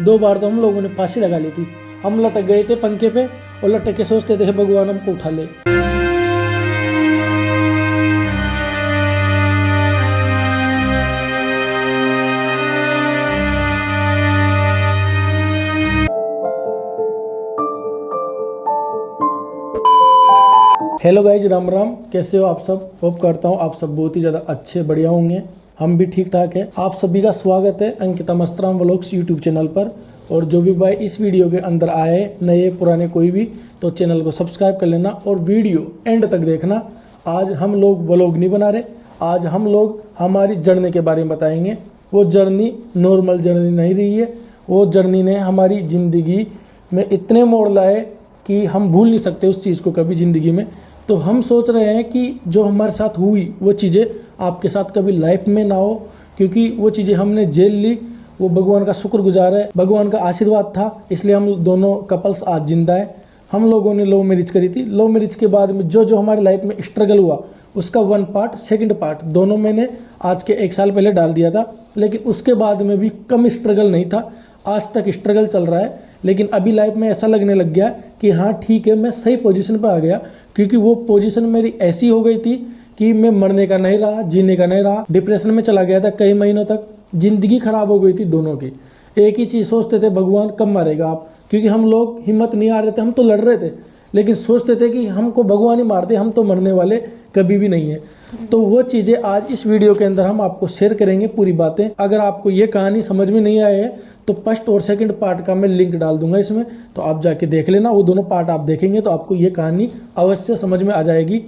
2 बार तो हम लोगों ने फांसी लगा ली थी। हम लटक गए थे पंखे पे और लटक के सोचते थे भगवान हमको उठा ले। Hello guys, Ram Ram. कैसे हो आप सब? होप करता हूँ आप सब बहुत ही ज़्यादा अच्छे बढ़िया होंगे। हम भी ठीक ठाक है। आप सभी का स्वागत है Ankita Mastram vlogs YouTube channel पर। और जो भी भाई इस वीडियो के अंदर आए, नए पुराने कोई भी, तो चैनल को सब्सक्राइब कर लेना और वीडियो एंड तक देखना। आज हम लोग व्लॉग नहीं बना रहे, आज हम लोग हमारी जर्नी के बारे में बताएंगे। वो जर्नी नॉर्मल जर्नी नहीं रही है, वो जर्नी ने हमारी ज़िंदगी में इतने मोड़ लाए कि हम भूल नहीं सकते उस चीज़ को कभी ज़िंदगी में। तो हम सोच रहे हैं कि जो हमारे साथ हुई वो चीज़ें आपके साथ कभी लाइफ में ना हो, क्योंकि वो चीज़ें हमने झेल ली। वो भगवान का शुक्रगुजार है, भगवान का आशीर्वाद था, इसलिए हम दोनों कपल्स आज जिंदा है। हम लोगों ने लव मैरिज करी थी। लव मैरिज के बाद में जो जो हमारी लाइफ में स्ट्रगल हुआ उसका 1 पार्ट, 2nd पार्ट दोनों मैंने आज के 1 साल पहले डाल दिया था। लेकिन उसके बाद में भी कम स्ट्रगल नहीं था, आज तक स्ट्रगल चल रहा है। लेकिन अभी लाइफ में ऐसा लगने लग गया कि हाँ ठीक है, मैं सही पोजीशन पर आ गया, क्योंकि वो पोजीशन मेरी ऐसी हो गई थी कि मैं मरने का नहीं रहा, जीने का नहीं रहा। डिप्रेशन में चला गया था कई महीनों तक। जिंदगी खराब हो गई थी दोनों की। एक ही चीज़ सोचते थे, भगवान कब मारेगा आप, क्योंकि हम लोग हिम्मत नहीं आ रहे थे। हम तो लड़ रहे थे लेकिन सोचते थे कि हमको भगवान ही मारते, हम तो मरने वाले कभी भी नहीं है। तो वो चीज़ें आज इस वीडियो के अंदर हम आपको शेयर करेंगे, पूरी बातें। अगर आपको ये कहानी समझ में नहीं आए है तो 1st और 2nd पार्ट का मैं लिंक डाल दूंगा इसमें, तो आप जाके देख लेना। वो दोनों पार्ट आप देखेंगे तो आपको ये कहानी अवश्य समझ में आ जाएगी।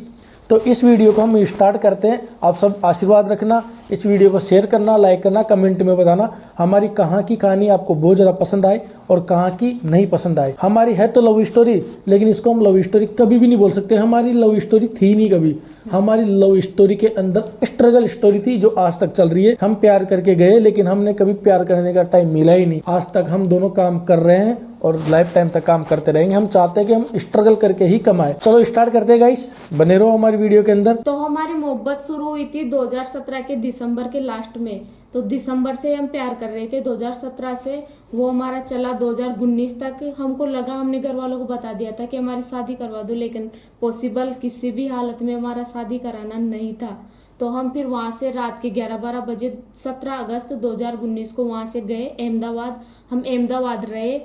तो इस वीडियो को हम स्टार्ट करते हैं। आप सब आशीर्वाद रखना, इस वीडियो को शेयर करना, लाइक करना, कमेंट में बताना हमारी कहाँ की कहानी आपको बहुत ज़्यादा पसंद आए और कहाँ की नहीं पसंद आए। हमारी है तो लव स्टोरी, लेकिन इसको हम लव स्टोरी कभी भी नहीं बोल सकते। हमारी लव स्टोरी थी नहीं कभी। हमारी लव स्टोरी के अंदर स्ट्रगल स्टोरी थी जो आज तक चल रही है। हम प्यार करके गए लेकिन हमने कभी प्यार करने का टाइम मिला ही नहीं। आज तक हम दोनों काम कर रहे हैं और लाइफ टाइम तक काम करते रहेंगे। हम चाहते हैं कि हम स्ट्रगल करके ही कमाए। चलो स्टार्ट करते हैं गाइस, बने रहो हमारी वीडियो के अंदर। तो हमारी मोहब्बत शुरू हुई थी 2017 के दिसंबर के लास्ट में। तो दिसंबर से हम प्यार कर रहे थे 2017 से। वो हमारा चला 2019 तक। हमको लगा, हमने घर वालों को बता दिया था कि हमारी शादी करवा दो, लेकिन पॉसिबल किसी भी हालत में हमारा शादी कराना नहीं था। तो हम फिर वहाँ से रात के 11-12 बजे 17 अगस्त 2019 को वहाँ से गए अहमदाबाद। हम अहमदाबाद रहे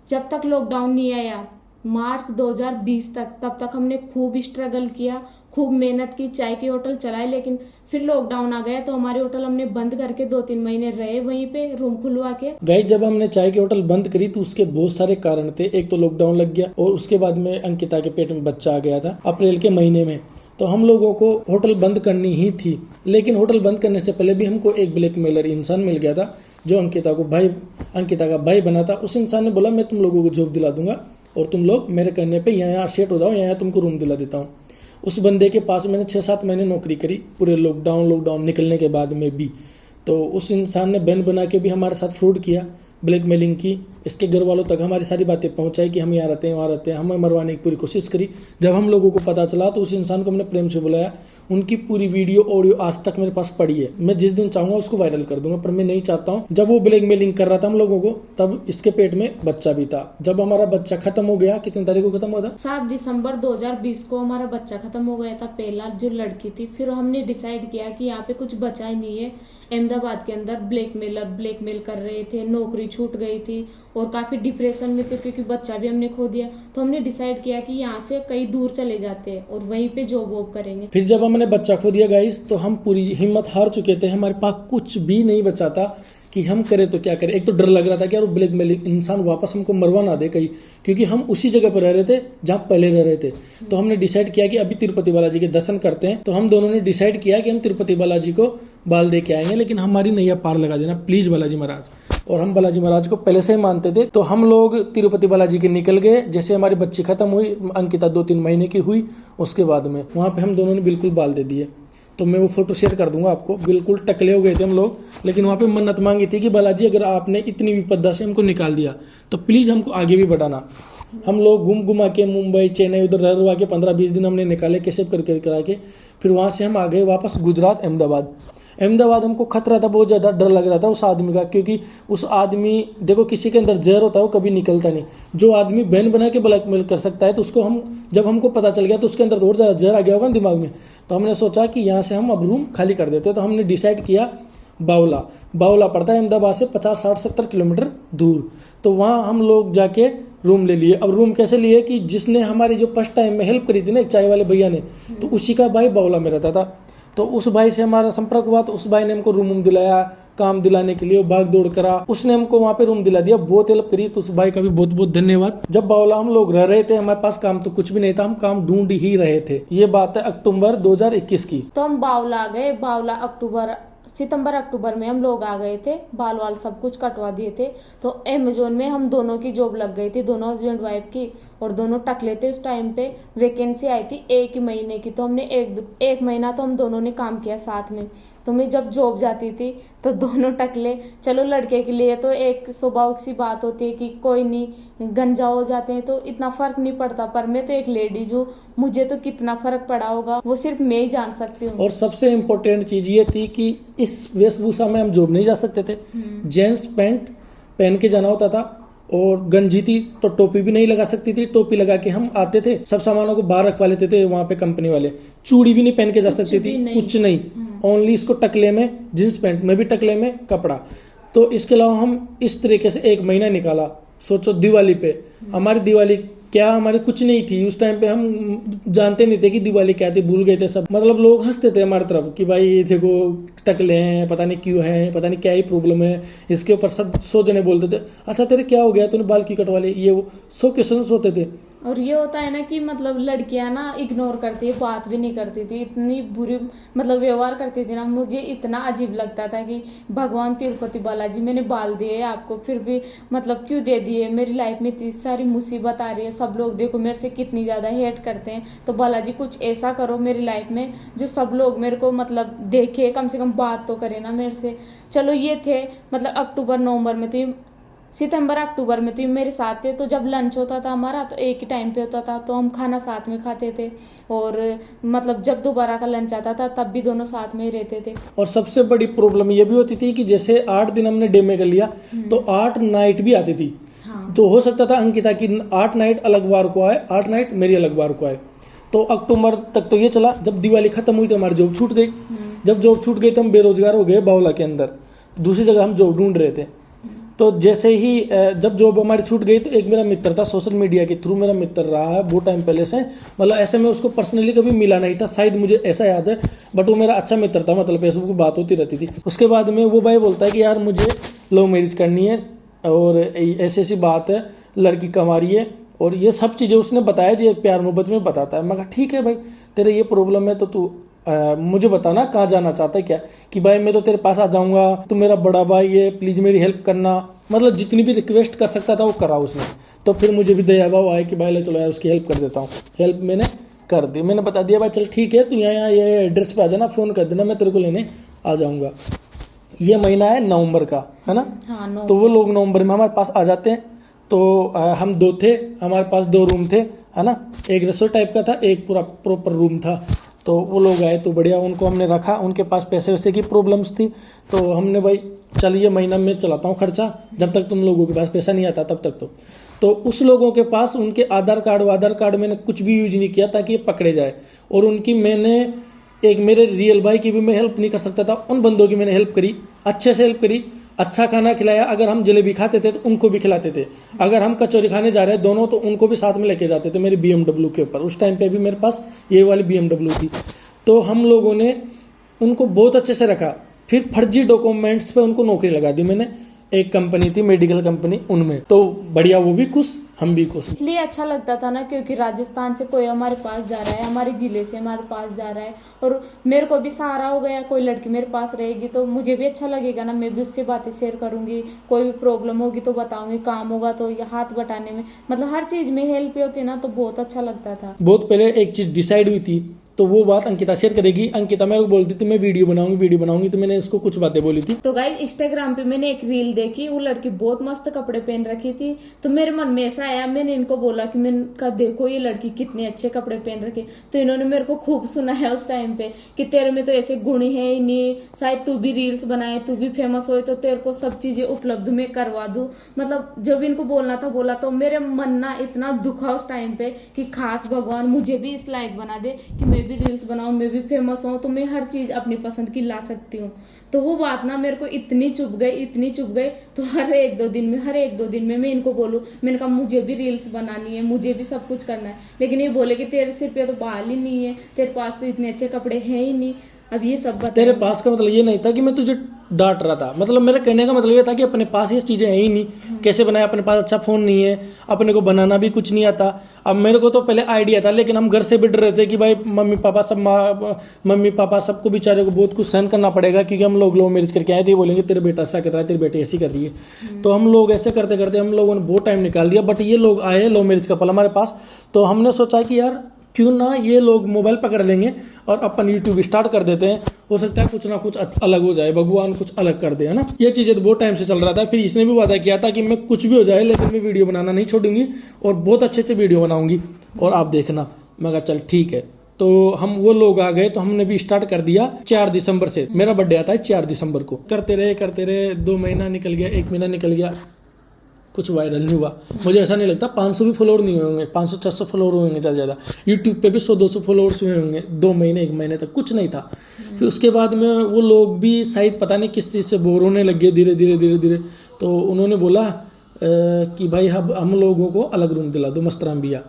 जब तक लॉकडाउन नहीं आया, मार्च 2020 तक। तब तक हमने खूब स्ट्रगल किया, खूब मेहनत की, चाय की होटल चलाए। लेकिन फिर लॉकडाउन आ गया तो हमारी होटल हमने बंद करके 2-3 महीने रहे वहीं पे रूम खुलवा के। गाइस, जब हमने चाय की होटल बंद करी तो उसके बहुत सारे कारण थे। एक तो लॉकडाउन लग गया और उसके बाद में अंकिता के पेट में बच्चा आ गया था अप्रैल के महीने में। तो हम लोगों को होटल बंद करनी ही थी। लेकिन होटल बंद करने से पहले भी हमको एक ब्लैकमेलर इंसान मिल गया था जो अंकिता का भाई बना था। उस इंसान ने बोला मैं तुम लोगों को जॉब दिला दूंगा और तुम लोग मेरे कहने पे यहाँ सेट हो जाओ, यहाँ तुमको रूम दिला देता हूँ। उस बंदे के पास मैंने 6-7 महीने नौकरी करी, पूरे लॉकडाउन निकलने के बाद में भी। तो उस इंसान ने बैन बना के भी हमारे साथ फ्रॉड किया, ब्लैकमेलिंग की। इसके घर वालों तक हमारी सारी बातें पहुंचाई कि हम यहाँ रहते हैं, वहाँ रहते हैं। हमें मरवाने की पूरी कोशिश करी। जब हम लोगों को पता चला तो उस इंसान को हमने प्रेम से बुलाया। उनकी पूरी वीडियो ऑडियो आज तक मेरे पास पड़ी है। मैं जिस दिन चाहूँगा उसको वायरल कर दूंगा, पर मैं नहीं चाहता हूँ। जब वो ब्लैकमेलिंग कर रहा था हम लोगों को, तब इसके पेट में बच्चा भी था। जब हमारा बच्चा खत्म हो गया, कितनी तारीख को खत्म हुआ था? 7 दिसंबर 2020 को हमारा बच्चा खत्म हो गया था, पहला जो लड़की थी। फिर हमने डिसाइड किया कि यहाँ पे कुछ बचा ही नहीं है। अहमदाबाद के अंदर ब्लैकमेल कर रहे थे, नौकरी छूट गई थी और काफी डिप्रेशन में थे क्योंकि बच्चा भी हमने खो दिया। तो हमने डिसाइड किया कि यहाँ से कहीं दूर चले जाते हैं और वहीं पे जॉब वॉब करेंगे। फिर जब हमने बच्चा खो दिया गाइस, तो हम पूरी हिम्मत हार चुके थे। हमारे पास कुछ भी नहीं बचा था कि हम करें तो क्या करें। एक तो डर लग रहा था कि यार वो ब्लैकमेलिंग इंसान वापस हमको मरवा ना दे कहीं, क्योंकि हम उसी जगह पर रह रहे थे जहाँ पहले रह रहे थे। तो हमने डिसाइड किया कि अभी तिरुपति बालाजी के दर्शन करते हैं। तो हम दोनों ने डिसाइड किया कि हम तिरुपति बालाजी को बाल दे के आएंगे, लेकिन हमारी नैया पार लगा देना प्लीज बालाजी महाराज। और हम बालाजी महाराज को पहले से ही मानते थे। तो हम लोग तिरुपति बालाजी के निकल गए। जैसे हमारी बच्ची खत्म हुई, अंकिता 2-3 महीने की हुई, उसके बाद में वहाँ पे हम दोनों ने बिल्कुल बाल दे दिए। तो मैं वो फोटो शेयर कर दूंगा आपको। बिल्कुल टकले हो गए थे हम लोग, लेकिन वहाँ पे मन्नत मांगी थी कि बालाजी अगर आपने इतनी विपदा से हमको निकाल दिया तो प्लीज़ हमको आगे भी बढ़ाना। हम लोग घुमा के मुंबई, चेन्नई, उधर रह के 15-20 दिन हमने निकाले, कैसे करके करा के। फिर वहाँ से हम आ गए वापस गुजरात, अहमदाबाद। अहमदाबाद हमको खतरा था, बहुत ज़्यादा डर लग रहा था उस आदमी का, क्योंकि उस आदमी, देखो किसी के अंदर जहर होता है वो कभी निकलता नहीं। जो आदमी बहन बना के ब्लैकमेल कर सकता है तो उसको हम, जब हमको पता चल गया तो उसके अंदर और ज़्यादा जहर आ गया होगा ना दिमाग में, तो हमने सोचा कि यहाँ से हम अब रूम खाली कर देते। तो हमने डिसाइड किया बावला पड़ता है अहमदाबाद से 50-60-70 किलोमीटर दूर। तो वहाँ हम लोग जाके रूम ले लिए। अब रूम कैसे लिए कि जिसने हमारी जो फर्स्ट टाइम में हेल्प करी थी ना, एक चाय वाले भैया ने, तो उसी का भाई बावला में रहता था। तो उस भाई से हमारा संपर्क हुआ, तो उस भाई ने हमको रूम दिलाया, काम दिलाने के लिए भाग दौड़ करा, उसने हमको वहाँ पे रूम दिला दिया, बहुत हेल्प करी। तो उस भाई का भी बहुत बहुत धन्यवाद। जब बावला हम लोग रह रहे थे, हमारे पास काम तो कुछ भी नहीं था, हम काम ढूंढ ही रहे थे। ये बात है अक्टूबर 2021 की। तो हम बावला आ गए। बावला सितंबर अक्टूबर में हम लोग आ गए थे, बाल वाल सब कुछ कटवा दिए थे। तो अमेजोन में हम दोनों की जॉब लग गई थी, दोनों हस्बैंड वाइफ की, और दोनों टकले थे। उस टाइम पे वैकेंसी आई थी 1 महीने की, तो हमने एक महीना तो हम दोनों ने काम किया साथ में। तो मैं जब जॉब जाती थी तो दोनों टकले, चलो लड़के के लिए तो एक स्वाभाविक सी बात होती है कि कोई नहीं, गंजा हो जाते हैं तो इतना फर्क नहीं पड़ता, पर मैं तो एक लेडीज हूँ, मुझे तो कितना फर्क पड़ा होगा वो सिर्फ मैं ही जान सकती हूँ। और सबसे इम्पोर्टेंट चीज ये थी कि इस वेशभूषा में हम जॉब नहीं जा सकते थे। जेंट्स पैंट पहन के जाना होता था, और गंजी थी तो टोपी भी नहीं लगा सकती थी, टोपी लगा के हम आते थे। सब सामानों को बाहर रखवा लेते थे वहां पे कंपनी वाले। चूड़ी भी नहीं पहन के जा सकती थी, कुछ नहीं, ओनली इसको टकले में जींस पैंट में भी टकले में कपड़ा। तो इसके अलावा हम इस तरीके से 1 महीना निकाला। सोचो दिवाली पे, हमारी दिवाली क्या, हमारी कुछ नहीं थी उस टाइम पे, हम जानते नहीं थे कि दिवाली क्या थी, भूल गए थे सब। मतलब लोग हंसते थे हमारी तरफ कि भाई ये देखो टकले हैं, पता नहीं क्यों है, पता नहीं क्या ही प्रॉब्लम है इसके ऊपर। सब 100 जने बोलते थे, अच्छा तेरे क्या हो गया, तूने बाल क्यों कटवा लिए, ये वो 100 क्वेश्चन होते थे। और ये होता है ना कि मतलब लड़कियां ना इग्नोर करती है, बात भी नहीं करती थी, इतनी बुरी मतलब व्यवहार करती थी ना, मुझे इतना अजीब लगता था कि भगवान तिरुपति बालाजी, मैंने बाल दिए आपको फिर भी मतलब क्यों दे दिए, मेरी लाइफ में इतनी सारी मुसीबत आ रही है, सब लोग देखो मेरे से कितनी ज़्यादा हेट करते हैं, तो बालाजी कुछ ऐसा करो मेरी लाइफ में जो सब लोग मेरे को मतलब देखे, कम से कम बात तो करे ना मेरे से। चलो ये थे मतलब अक्टूबर नवंबर में, तो सितंबर अक्टूबर में तो मेरे साथ थे। तो जब लंच होता था हमारा तो एक ही टाइम पे होता था, तो हम खाना साथ में खाते थे, और मतलब जब दोबारा का लंच आता था तब भी दोनों साथ में ही रहते थे। और सबसे बड़ी प्रॉब्लम ये भी होती थी कि जैसे 8 दिन हमने डे में कर लिया तो 8 नाइट भी आती थी। हाँ। तो हो सकता था अंकिता की 8 नाइट अलग बार को आए, 8 नाइट मेरी अलग बार को आए। तो अक्टूबर तक तो ये चला। जब दिवाली खत्म हुई तो हमारी जॉब छूट गई। जब जॉब छूट गई तो हम बेरोजगार हो गए बावला के अंदर, दूसरी जगह हम जॉब ढूंढ रहे थे। तो जैसे ही जब जॉब हमारी छूट गई तो एक मेरा मित्र था, सोशल मीडिया के थ्रू मेरा मित्र रहा है बहुत टाइम पहले से, मतलब ऐसे में उसको पर्सनली कभी मिला नहीं था, शायद मुझे ऐसा याद है, बट वो मेरा अच्छा मित्र था, मतलब फेसबुक पर बात होती रहती थी। उसके बाद में वो भाई बोलता है कि यार मुझे लव मैरिज करनी है और ऐसी ऐसी बात है, लड़की कमा रही है, और ये सब चीज़ें उसने बताया जो प्यार मोहब्बत में बताता है। मैं कहा ठीक है भाई, तेरे ये प्रॉब्लम है तो तू मुझे बताना कहाँ जाना चाहता है क्या, कि भाई मैं तो तेरे पास आ जाऊंगा, तू मेरा बड़ा भाई है, प्लीज़ मेरी हेल्प करना। मतलब जितनी भी रिक्वेस्ट कर सकता था वो करा उसने। तो फिर मुझे भी दया भाव आया कि भाई ले चलो यार उसकी हेल्प कर देता हूँ। हेल्प मैंने कर दी, मैंने बता दिया भाई चल ठीक है, तू यहाँ ये एड्रेस पे आ जाना, फ़ोन कर देना, मैं तेरे को लेने आ जाऊँगा। ये महीना है नवंबर का, है ना। हाँ, तो वो लोग नवंबर में हमारे पास आ जाते हैं। तो हम 2 थे, हमारे पास 2 रूम थे, है ना, एक रसोई टाइप का था, एक पूरा प्रॉपर रूम था। तो वो लोग आए तो बढ़िया, उनको हमने रखा, उनके पास पैसे वैसे की प्रॉब्लम्स थी, तो हमने भाई चलिए महीना में चलाता हूँ खर्चा, जब तक तुम लोगों के पास पैसा नहीं आता तब तक। तो उस लोगों के पास उनके आधार कार्ड मैंने कुछ भी यूज नहीं किया ताकि ये पकड़े जाए, और उनकी मैंने एक मेरे रियल भाई की भी मैं हेल्प नहीं कर सकता था, उन बंदों की मैंने हेल्प करी, अच्छे से हेल्प करी, अच्छा खाना खिलाया। अगर हम जलेबी खाते थे तो उनको भी खिलाते थे, अगर हम कचौरी खाने जा रहे हैं दोनों तो उनको भी साथ में लेके जाते थे मेरी BMW के ऊपर। उस टाइम पे भी मेरे पास ये वाली BMW थी। तो हम लोगों ने उनको बहुत अच्छे से रखा। फिर फर्जी डॉक्यूमेंट्स पे उनको नौकरी लगा दी मैंने, एक कंपनी थी मेडिकल कंपनी, उनमें। तो बढ़िया, वो भी खुश हम भी खुश। इसलिए अच्छा लगता था ना, क्योंकि राजस्थान से कोई हमारे पास जा रहा है, हमारे जिले से हमारे पास जा रहा है, और मेरे को भी सहारा हो गया, कोई लड़की मेरे पास रहेगी तो मुझे भी अच्छा लगेगा ना, मैं भी उससे बातें शेयर करूंगी, कोई भी प्रॉब्लम होगी तो बताऊंगी, काम होगा तो हाथ बटाने में, मतलब हर चीज में हेल्प होती ना, तो बहुत अच्छा लगता था। बहुत पहले एक चीज डिसाइड हुई थी तो वो बात अंकिता शेयर करेगी। अंकिता मेरे को बोलती थी मैं वीडियो बनाऊंगी, तो मैंने इसको कुछ बातें बोली थी। तो गाइस इंस्टाग्राम पे मैंने एक रील देखी, वो लड़की बहुत मस्त कपड़े पहन रखी थी, तो मेरे मन में ऐसा आया, मैंने इनको बोला कि मैंने कहा देखो ये लड़की कितने अच्छे कपड़े पहन रखे। तो इन्होंने मेरे को खूब सुनाया उस टाइम पे कि तेरे में तो ऐसे गुण है ही नहीं, शायद तू भी रील्स बनाए, तू भी फेमस हो तो तेरे को सब चीजें उपलब्ध में करवा दूं। मतलब जब इनको बोलना था बोला, तो मेरे मन ना इतना दुखा उस टाइम पे कि खास भगवान मुझे भी इस लायक बना दे कि मैं भी रील्स बनाऊं, मैं भी फेमस हूं, तो मैं हर चीज अपनी पसंद की ला सकती हूँ। तो वो बात ना मेरे को इतनी चुभ गई, तो हर एक दो दिन में मैं इनको बोलूं, मैंने कहा मुझे भी रील्स बनानी है, मुझे भी सब कुछ करना है, लेकिन ये बोले कि तेरे सिर पे तो बाल ही नहीं है, तेरे पास तो इतने अच्छे कपड़े हैं ही नहीं। अब ये सब तेरे पास का मतलब ये नहीं था कि मैं तुझे डांट रहा था, मतलब मेरे कहने का मतलब ये था कि अपने पास ये चीज़ें है ही नहीं, कैसे बनाया, अपने पास अच्छा फ़ोन नहीं है, अपने को बनाना भी कुछ नहीं आता। अब मेरे को तो पहले आइडिया था, लेकिन हम घर से भी डर रहे थे कि भाई मम्मी पापा सबको बेचारे को बहुत कुछ सहन करना पड़ेगा, क्योंकि हम लोग लव मैरिज करके आए थे, बोलेंगे तेरे बेटा ऐसा कर रहा है, तेरी बेटी ऐसी कर रही है। तो हम लोग ऐसे करते करते हम लोगों ने बहुत टाइम निकाल दिया। बट ये लोग आए लव मैरिज कपल हमारे पास, तो हमने सोचा कि यार क्यों ना ये लोग मोबाइल पकड़ लेंगे और अपन यूट्यूब स्टार्ट कर देते हैं, हो सकता है कुछ ना कुछ अलग हो जाए, भगवान कुछ अलग कर दे, है ना। ये चीज़ें तो बहुत टाइम से चल रहा था। फिर इसने भी वादा किया था कि मैं कुछ भी हो जाए लेकिन मैं वीडियो बनाना नहीं छोड़ूंगी और बहुत अच्छे से वीडियो बनाऊंगी और आप देखना। मैं कहा चल ठीक है। तो हम वो लोग आ गए, तो हमने भी स्टार्ट कर दिया 4 दिसंबर से। मेरा बर्थडे आता है 4 दिसंबर को। करते रहे 2 महीना निकल गया, 1 महीना निकल गया, कुछ वायरल नहीं हुआ। मुझे ऐसा नहीं लगता 500 भी फॉलोअर नहीं हुए होंगे, 500-600 फॉलोअर होंगे ज़्यादा। यूट्यूब पे भी 100-200 फॉलोअर्स हुए होंगे 2 महीने 1 महीने तक, कुछ नहीं था। फिर उसके बाद में वो लोग भी शायद पता नहीं किस चीज़ से बोर होने लग गए धीरे धीरे। तो उन्होंने बोला कि भाई हम लोगों को अलग रूम दिला दो मस्तराम भैया।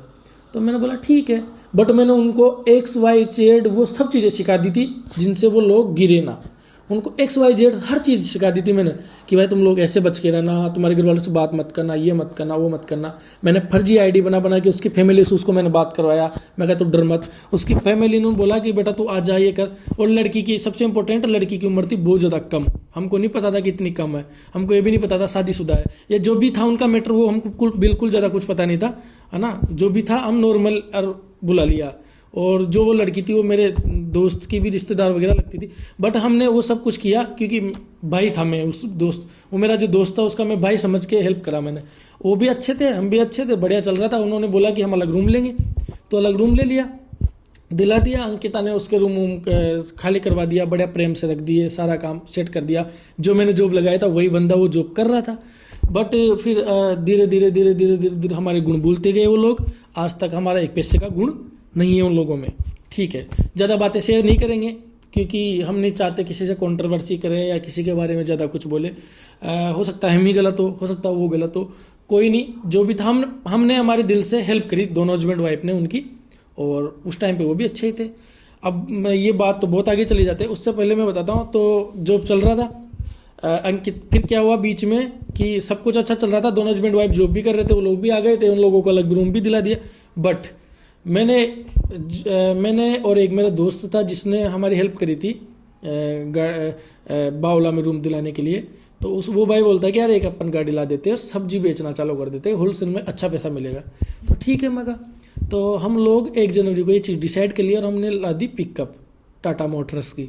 तो मैंने बोला ठीक है, बट मैंने उनको XYZ वो सब चीज़ें सिखा दी थी जिनसे वो लोग गिरे ना। उनको XYZ हर चीज़ सिखा दी थी मैंने कि भाई तुम लोग ऐसे बच के रहना, तुम्हारे घर वालों से बात मत करना, ये मत करना, वो मत करना। मैंने फर्जी आईडी बना के उसकी फैमिली से उसको मैंने बात करवाया। मैं कहा तू डर मत। उसकी फैमिली ने बोला कि बेटा तू आ जा, ये कर। और लड़की की सबसे इंपॉर्टेंट, लड़की की उम्र थी बहुत ज़्यादा कम। हमको नहीं पता था कि इतनी कम है, हमको ये भी नहीं पता था शादीशुदा है या जो भी था उनका मैटर, वो हमको बिल्कुल ज़्यादा कुछ पता नहीं था, है ना। जो भी था हम नॉर्मल बुला लिया। और जो वो लड़की थी वो मेरे दोस्त की भी रिश्तेदार वगैरह लगती थी। बट हमने वो सब कुछ किया क्योंकि भाई था, मैं उस दोस्त, वो मेरा जो दोस्त था उसका मैं भाई समझ के हेल्प करा मैंने। वो भी अच्छे थे, हम भी अच्छे थे, बढ़िया चल रहा था। उन्होंने बोला कि हम अलग रूम लेंगे, तो अलग रूम ले लिया, दिला दिया। अंकिता ने उसके रूम खाली करवा दिया, बढ़िया प्रेम से रख दिए, सारा काम सेट कर दिया। जो मैंने जॉब लगाया था वही बंदा वो जॉब कर रहा था। बट फिर धीरे धीरे हमारे गुण भूलते गए वो लोग। आज तक हमारा एक पैसे का गुण नहीं है उन लोगों में, ठीक है। ज़्यादा बातें शेयर नहीं करेंगे क्योंकि हम नहीं चाहते किसी से कंट्रोवर्सी करें या किसी के बारे में ज़्यादा कुछ बोले। हो सकता है हम ही गलत हो सकता है वो गलत हो, कोई नहीं। जो भी था हमने हमारे दिल से हेल्प करी, दोनों हस्बैंड वाइफ ने उनकी, और उस टाइम पे वो भी अच्छे ही थे। अब ये बात तो बहुत आगे चली जाते हैं, उससे पहले मैं बताता हूँ। तो जॉब चल रहा था अंकित, फिर क्या हुआ बीच में कि सब कुछ अच्छा चल रहा था, दोनों हस्बैंड वाइफ जॉब भी कर रहे थे, वो लोग भी आ गए थे, उन लोगों को अलग रूम भी दिला दिया। बट मैंने और एक मेरा दोस्त था जिसने हमारी हेल्प करी थी बावला में रूम दिलाने के लिए। तो वो भाई बोलता है कि यार एक अपन गाड़ी ला देते हैं और सब्जी बेचना चालू कर देते हैं, होलसेल में अच्छा पैसा मिलेगा। तो ठीक है मगा। तो हम लोग 1 जनवरी को ये चीज़ डिसाइड कर लिया और हमने ला दी पिकअप टाटा मोटर्स की।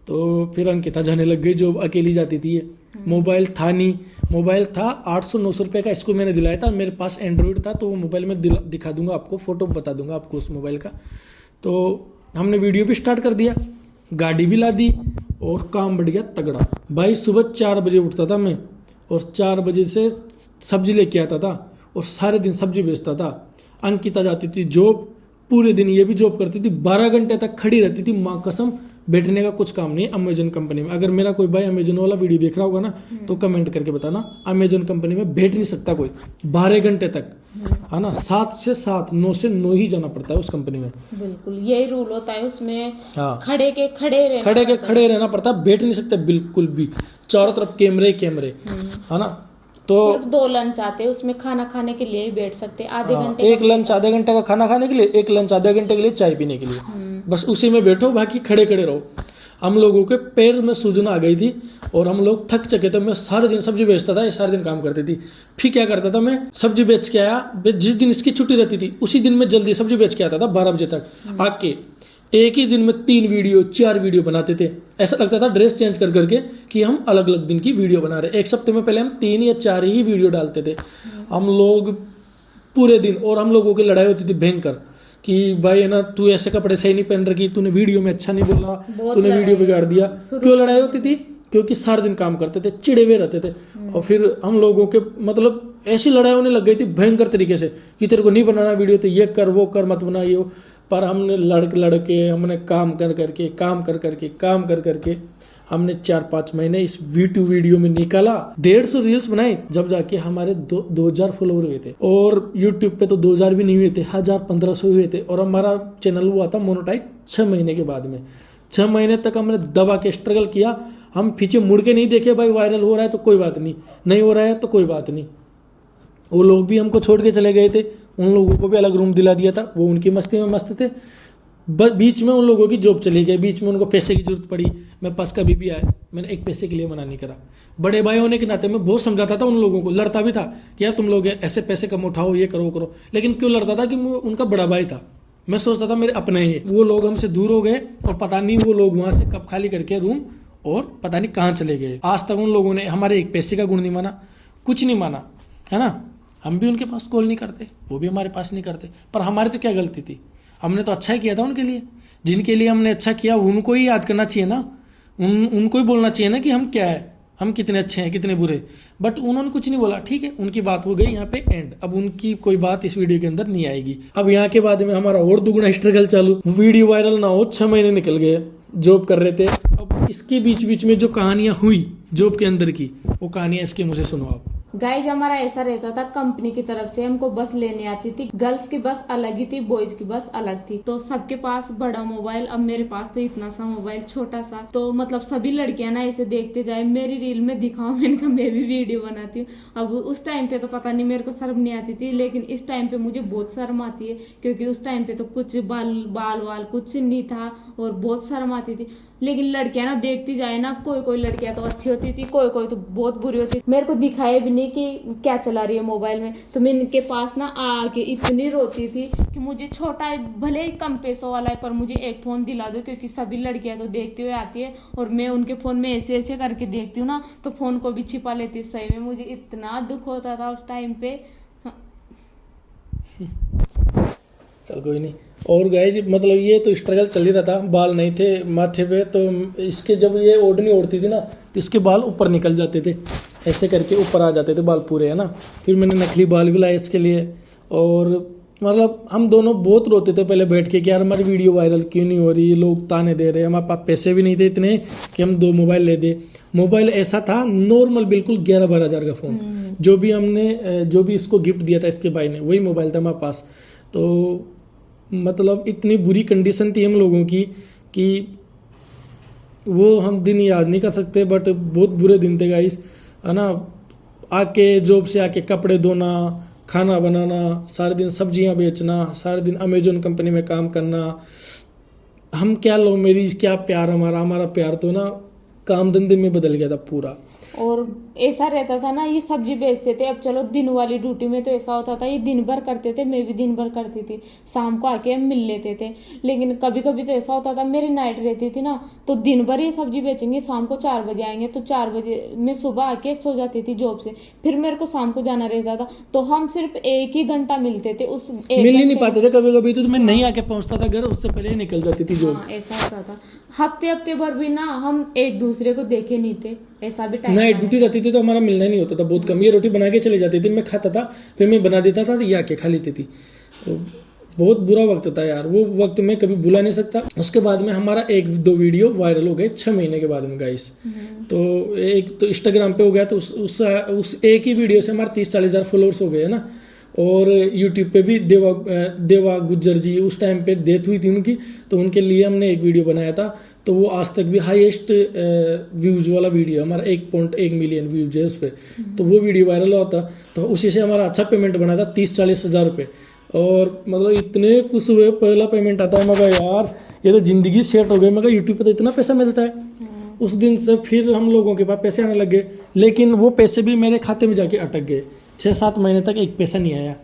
तो फिर अंकिता जाने लग गई, जो अकेली जाती थी। मोबाइल था नहीं, मोबाइल था 800-900 रुपये का, इसको मैंने दिलाया था। मेरे पास एंड्रॉइड था, तो वो मोबाइल में दिखा दूंगा आपको, फ़ोटो बता दूंगा आपको उस मोबाइल का। तो हमने वीडियो भी स्टार्ट कर दिया, गाड़ी भी ला दी और काम बढ़ गया तगड़ा। भाई सुबह 4 बजे उठता था मैं और 4 बजे से सब्जी लेके आता था और सारे दिन सब्जी बेचता था। अंकिता जाती थी जॉब, पूरे दिन ये भी जॉब करती थी, 12 घंटे तक खड़ी रहती थी, माँ कसम। बैठने का कुछ काम नहीं है अमेजन कंपनी में। अगर मेरा कोई भाई अमेजन वाला वीडियो देख रहा होगा ना, तो कमेंट करके बताना, अमेजन कंपनी में बैठ नहीं सकता कोई 12 घंटे तक, है ना। 7 से 7, 9 से 9 ही जाना पड़ता है उस कंपनी में। बिल्कुल यही रूल होता है उसमें। हाँ, खड़े रहना पड़ता है, बैठ नहीं सकते बिल्कुल भी। चारों तरफ कैमरे, है ना। तो सिर्फ 2 लंच आते हैं, उसमें खाना खाने के लिए ही बैठ सकते, आधे घंटे। एक लंच आधे घंटे का खाना खाने के लिए, एक लंच आधे घंटे के लिए चाय पीने के लिए, बस उसी में बैठो, बाकी खड़े रहो। हम लोगों के पैर में सूजन आ गई थी और हम लोग थक चुके थे। मैं सारे दिन सब्जी बेचता था, ये सारे दिन काम करती थी। फिर क्या करता था, मैं सब्जी बेच के आया, जिस दिन इसकी छुट्टी रहती थी उसी दिन मैं जल्दी सब्जी बेच के आता था 12 बजे तक आके। एक ही दिन में 3 वीडियो 4 वीडियो बनाते थे। ऐसा लगता था ड्रेस चेंज कर करके कि हम अलग अलग दिन की वीडियो बना रहे। एक सप्ताह में पहले हम 3 या 4 ही वीडियो डालते थे हम लोग पूरे दिन। और हम लोगों की लड़ाई होती थी भयंकर कि भाई है ना, तू ऐसे कपड़े सही नहीं पहन रखी, तूने वीडियो में अच्छा नहीं बोला, तूने वीडियो बिगाड़ दिया। क्यों लड़ाई होती थी? क्योंकि सारा दिन काम करते थे, चिड़े हुए रहते थे। और फिर हम लोगों के मतलब ऐसी लड़ाई होने लग गई थी भयंकर तरीके से कि तेरे को नहीं बनाना वीडियो तो ये कर वो कर, मत बना ये हो। पर हमने लड़के हमने काम कर करके हमने 4-5 महीने इस वीडियो में निकाला। 150 रील्स बनाए, जब जाके हमारे 2000 फॉलोवर हुए थे। और यूट्यूब पे तो 2000 भी नहीं हुए थे, 1000-1500 हुए थे। और हमारा चैनल हुआ था मोनेटाइज 6 महीने के बाद में। 6 महीने तक हमने दबा के स्ट्रगल किया। हम पीछे मुड़ के नहीं देखे भाई वायरल हो रहा है तो कोई बात नहीं हो रहा है तो कोई बात नहीं। वो लोग भी हमको छोड़ के चले गए थे, उन लोगों को भी अलग रूम दिला दिया था, वो उनकी मस्ती में मस्त थे। बीच में उन लोगों की जॉब चली गई, बीच में उनको पैसे की जरूरत पड़ी। मेरे पास कभी भी आए, मैंने एक पैसे के लिए मना नहीं करा। बड़े भाई होने के नाते मैं बहुत समझाता था उन लोगों को, लड़ता भी था कि यार तुम लोग ऐसे पैसे कम उठाओ, ये करो करो। लेकिन क्यों लड़ता था? कि मैं उनका बड़ा भाई था, मैं सोचता था मेरे अपने ही। वो लोग हमसे दूर हो गए और पता नहीं वो लोग वहां से कब खाली करके रूम और पता नहीं कहाँ चले गए। आज तक उन लोगों ने हमारे एक पैसे का गुण नहीं माना, कुछ नहीं माना, है ना। हम भी उनके पास कॉल नहीं करते, वो भी हमारे पास नहीं करते। पर हमारी तो क्या गलती थी? हमने तो अच्छा ही किया था उनके लिए। जिनके लिए हमने अच्छा किया उनको ही याद करना चाहिए ना, उनको ही बोलना चाहिए ना कि हम क्या है, हम कितने अच्छे हैं कितने बुरे। बट उन्होंने कुछ नहीं बोला, ठीक है, उनकी बात हो गई यहाँ पे एंड। अब उनकी कोई बात इस वीडियो के अंदर नहीं आएगी। अब यहाँ के बाद में हमारा और दुगना स्ट्रगल चालू। वीडियो वायरल ना हो, 6 महीने निकल गए, जॉब कर रहे थे। अब इसके बीच में जो कहानियां हुई जॉब के अंदर की, वो कहानियां इसके मुझे सुनो आप। गाइज हमारा ऐसा रहता था, कंपनी की तरफ से हमको बस लेने आती थी। गर्ल्स की बस अलग ही थी, बॉयज की बस अलग थी। तो सबके पास बड़ा मोबाइल, अब मेरे पास तो इतना सा मोबाइल छोटा सा। तो मतलब सभी लड़कियां ना ऐसे देखते जाए, मेरी रील में दिखाओ, मैंने कहा मैं भी वीडियो बनाती हूँ। अब उस टाइम पे तो पता नहीं मेरे को शर्म नहीं आती थी, लेकिन इस टाइम पे मुझे बहुत शर्म आती है। क्योंकि उस टाइम पे तो कुछ बाल वाल कुछ नहीं था और बहुत शर्म आती थी। लेकिन लड़कियां ना देखती जाए ना, कोई लड़कियां तो अच्छी होती थी, कोई तो बहुत बुरी होती थी। मेरे को दिखाए भी नहीं कि क्या चला रही है मोबाइल में। तो मैं इनके पास ना आके इतनी रोती थी कि मुझे छोटा है, भले ही कम पैसों वाला है, पर मुझे एक फोन दिला दो। क्योंकि सभी लड़कियां तो देखते हुए आती है और मैं उनके फोन में ऐसे करके देखती हूँ ना, तो फोन को भी छिपा लेती। सही में मुझे इतना दुख होता था उस टाइम पे। चल कोई नहीं। और गाइज मतलब ये तो स्ट्रगल चल ही रहा था। बाल नहीं थे माथे पे, तो इसके जब ये ओढ़नी ओढ़ती थी ना, तो इसके बाल ऊपर निकल जाते थे, ऐसे करके ऊपर आ जाते थे बाल पूरे, है ना। फिर मैंने नकली बाल भी लाए इसके लिए। और मतलब हम दोनों बहुत रोते थे पहले बैठ के कि यार हमारी वीडियो वायरल क्यों नहीं हो रही, लोग ताने दे रहे हैं। हमारे पास पैसे भी नहीं थे इतने कि हम 2 मोबाइल ले दे। मोबाइल ऐसा था नॉर्मल, बिल्कुल 11-12 हज़ार का फ़ोन, जो भी इसको गिफ्ट दिया था इसके भाई ने, वही मोबाइल था हमारे पास। तो मतलब इतनी बुरी कंडीशन थी हम लोगों की कि वो हम दिन याद नहीं कर सकते। बट बहुत बुरे दिन थे गाइस, है ना। आके जॉब से आके कपड़े धोना, खाना बनाना, सारे दिन सब्जियां बेचना, सारे दिन अमेजोन कंपनी में काम करना। हम क्या लो मेरी क्या प्यार, हमारा प्यार तो ना काम धंधे में बदल गया था पूरा। और ऐसा रहता था ना, ये सब्जी बेचते थे। अब चलो दिन वाली ड्यूटी में तो ऐसा होता था, ये दिन भर करते थे, मैं भी दिन भर करती थी। शाम को आके हम मिल लेते थे। लेकिन कभी कभी तो ऐसा होता था, मेरी नाइट रहती थी ना, तो दिन भर ये सब्जी बेचेंगे, शाम को 4 बजे आएंगे। तो 4 बजे मैं सुबह आके सो जाती थी जॉब से, फिर मेरे को शाम को जाना रहता था। तो हम सिर्फ 1 ही घंटा मिलते थे, उस मिल ही नहीं पाते थे कभी कभी। तो मैं नहीं आके पहुंचता था घर, उससे पहले ही निकल जाती थी जॉब। हाँ, ऐसा होता था। हफ्ते भर भी ना हम एक दूसरे को देखे नहीं थे, ऐसा भी टाइम। नाइट ड्यूटी रहती थी तो हमारा मिलना नहीं होता था, बहुत कम। ये रोटी बना के चली जाती थी, मैं खाता था, फिर मैं बना देता था, ये आके खा लेती थी। तो बहुत बुरा वक्त था यार, वो वक्त मैं कभी भुला नहीं सकता। उसके बाद में हमारा 1-2 वीडियो वायरल हो गए 6 महीने के बाद में गाइस। तो एक तो इंस्टाग्राम पे हो गया, तो उस एक ही वीडियो से हमारे 30-40 हज़ार फॉलोअर्स हो गए, है ना। और यूट्यूब पे भी देवा गुज्जर जी, उस टाइम पे डेथ हुई थी उनकी, तो उनके लिए हमने एक वीडियो बनाया था। तो वो आज तक भी हाईएस्ट व्यूज वाला वीडियो, हमारा 1.1 मिलियन व्यूज है उस पर। तो वो वीडियो वायरल हुआ था, तो उसी से हमारा अच्छा पेमेंट बना था, 30-40 हज़ार रुपये। और मतलब इतने खुश हुए, पहला पेमेंट आता है, मैं कहा यार ये तो ज़िंदगी सेट हो गई। मैं कहा यूट्यूब पे तो इतना पैसा मिलता है। उस दिन से फिर हम लोगों के पास पैसे आने लग गए, लेकिन वो पैसे भी मेरे खाते में जाके अटक गए। 6-7 महीने तक एक पैसा नहीं आया।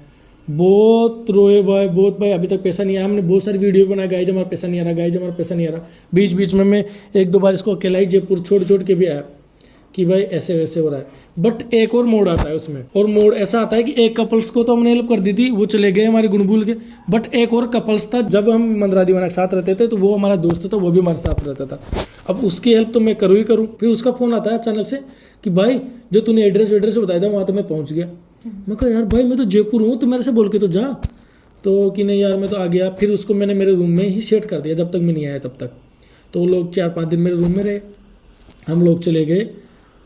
बहुत रोए भाई, बहुत भाई, अभी तक पैसा नहीं आया। हमने बहुत सारी वीडियो बनाई, गाइज हमारा पैसा नहीं आ रहा, गाइज हमारा पैसा नहीं आ रहा। बीच बीच में मैं एक दो बार इसको अकेला ही जयपुर छोड़ छोड़ के भी आया कि भाई ऐसे वैसे हो रहा है। बट एक और मोड आता है उसमें, और मोड ऐसा आता है कि एक कपल्स को तो हमने हेल्प कर दी थी, वो चले गए हमारे गुणबुल के। बट एक और कपल्स था, जब हम मंदरा दीवाना के साथ रहते थे तो वो हमारा दोस्त था, वो भी हमारे साथ रहता था। अब उसकी हेल्प तो मैं करूँ ही करूँ। फिर उसका फ़ोन आता है अचानक से कि भाई जो तूने एड्रेस बताया था वहाँ तो मैं पहुँच गया। मैं कहा यार भाई मैं तो जयपुर हूँ, तो मेरे से बोल के तो जा। तो कि नहीं यार मैं तो आ गया। फिर उसको मैंने मेरे रूम में ही सेट कर दिया जब तक मैं नहीं आया तब तक। तो वो लोग 4-5 दिन मेरे रूम में रहे। हम लोग चले गए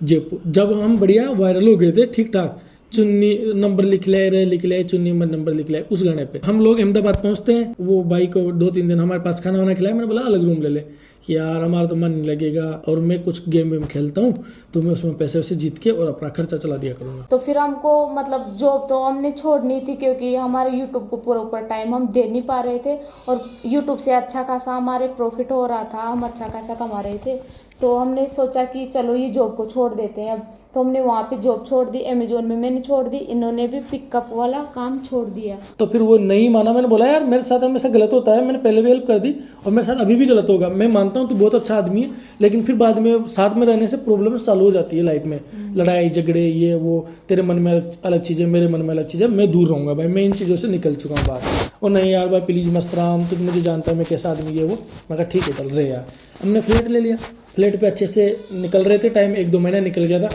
जयपुर। जब हम बढ़िया वायरल हो गए थे ठीक ठाक, चुन्नी नंबर लिख ले चुन्नी नंबर लिख ले, उस गाने पे हम लोग अहमदाबाद पहुंचते हैं। वो भाई को 2-3 दिन हमारे पास खाना वाना खिलाया। मैंने बोला अलग रूम ले ले कि यार हमारा तो मन नहीं लगेगा, और मैं कुछ गेम वेम खेलता हूँ तो मैं उसमें पैसे वैसे जीत के और अपना खर्चा चला दिया करूँगा। तो फिर हमको मतलब जॉब तो हमने छोड़नी थी, क्योंकि हमारे यूट्यूब को पूरा टाइम हम दे नहीं पा रहे थे, और यूट्यूब से अच्छा खासा हमारे प्रॉफिट हो रहा था, हम अच्छा खासा कमा रहे थे। तो हमने सोचा कि चलो ये जॉब को छोड़ देते हैं अब। तो हमने वहाँ पे जॉब छोड़ दी, अमेजोन में मैंने छोड़ दी, इन्होंने भी पिकअप वाला काम छोड़ दिया। तो फिर वो नहीं माना। मैंने बोला यार मेरे साथ हमेशा गलत होता है, मैंने पहले भी हेल्प कर दी और मेरे साथ अभी भी गलत होगा। मैं मानता हूँ तू बहुत अच्छा आदमी है, लेकिन फिर बाद में साथ में रहने से प्रॉब्लम्स चालू हो जाती है लाइफ में, लड़ाई झगड़े ये वो, तेरे मन में अलग चीज़ें मेरे मन में अलग चीज़ें। मैं दूर रहूँगा भाई, मैं इन चीज़ों से निकल चुका हूँ बाहर। और नहीं यार भाई प्लीज़ मस्तराम, तू मुझे जानता है मैं कैसा आदमी है वो। मैं कहा ठीक है चल रहे यार। हमने फ्लैट ले लिया। फ्लैट पे अच्छे से निकल रहे थे, टाइम 1-2 महीना निकल गया था।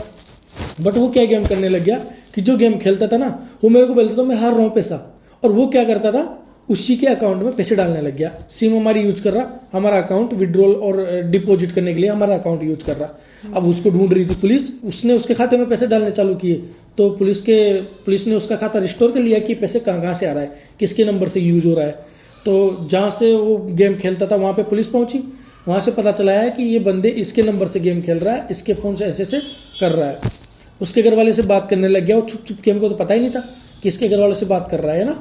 बट वो क्या गेम करने लग गया कि जो गेम खेलता था ना वो मेरे को बोलता था मैं हार रहा हूँ पैसा, और वो क्या करता था उसी के अकाउंट में पैसे डालने लग गया। सिम हमारी यूज कर रहा, हमारा अकाउंट विड्रॉल और डिपॉजिट करने के लिए हमारा अकाउंट यूज कर रहा। अब उसको ढूंढ रही थी पुलिस, उसने उसके खाते में पैसे डालने चालू किए। तो पुलिस ने उसका खाता रिस्टोर कर लिया कि पैसे कहाँ से आ रहा है, किसके नंबर से यूज हो रहा है। तो जहाँ से वो गेम खेलता था वहाँ पे पुलिस पहुंची। वहाँ से पता चला है कि ये बंदे इसके नंबर से गेम खेल रहा है, इसके फ़ोन से ऐसे कर रहा है। उसके घर वाले से बात करने लग गया वो छुप के, हमको तो पता ही नहीं था कि इसके घर वालों से बात कर रहा है ना।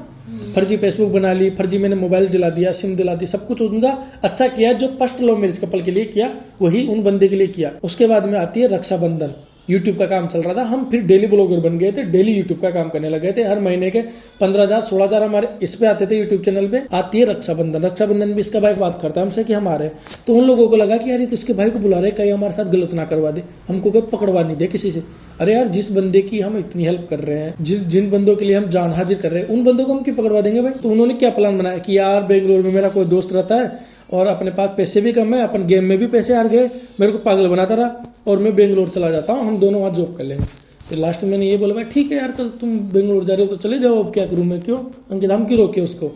फर्जी फेसबुक बना ली, फर्जी मैंने मोबाइल दिला दिया, सिम दिला दी, सब कुछ उनका अच्छा किया। जो फर्स्ट लव मैरिज कपल के लिए किया वही उन बंदे के लिए किया। उसके बाद में आती है रक्षाबंधन। यूट्यूब का काम चल रहा था, हम फिर डेली ब्लॉगर बन गए थे, डेली यूट्यूब का काम करने लगे थे। हर महीने के 15,000-16,000 हमारे इस पे आते थे यूट्यूब चैनल पे। आती है रक्षाबंधन भी इसका भाई बात करता है हमसे कि हम आ रहे हैं। तो उन लोगों को लगा कि यार ये तो इसके भाई को बुला रहे, कहीं हमारे साथ गलत ना करवा दे, हमको कोई पकड़वा नहीं दे किसी से। अरे यार जिस बंदे की हम इतनी हेल्प कर रहे हैं, जिन बंदों के लिए हम जान हाजिर कर रहे हैं, उन बंदों को हम क्यों पकड़वा देंगे भाई। तो उन्होंने क्या प्लान बनाया कि यार बेंगलोर में मेरा कोई दोस्त रहता है और अपने पास पैसे भी कम है, अपन गेम में भी पैसे हार गए, मेरे को पागल बनाता रहा, और मैं बेंगलोर चला जाता हूँ, हम दोनों वहाँ जॉब कर लेंगे। फिर लास्ट में मैंने ये बोला भाई ठीक है यार चल तुम बेंगलोर जा रहे हो तो चले जाओ, अब क्या करूँ मैं, क्यों अंकित हम क्यों रोके उसको।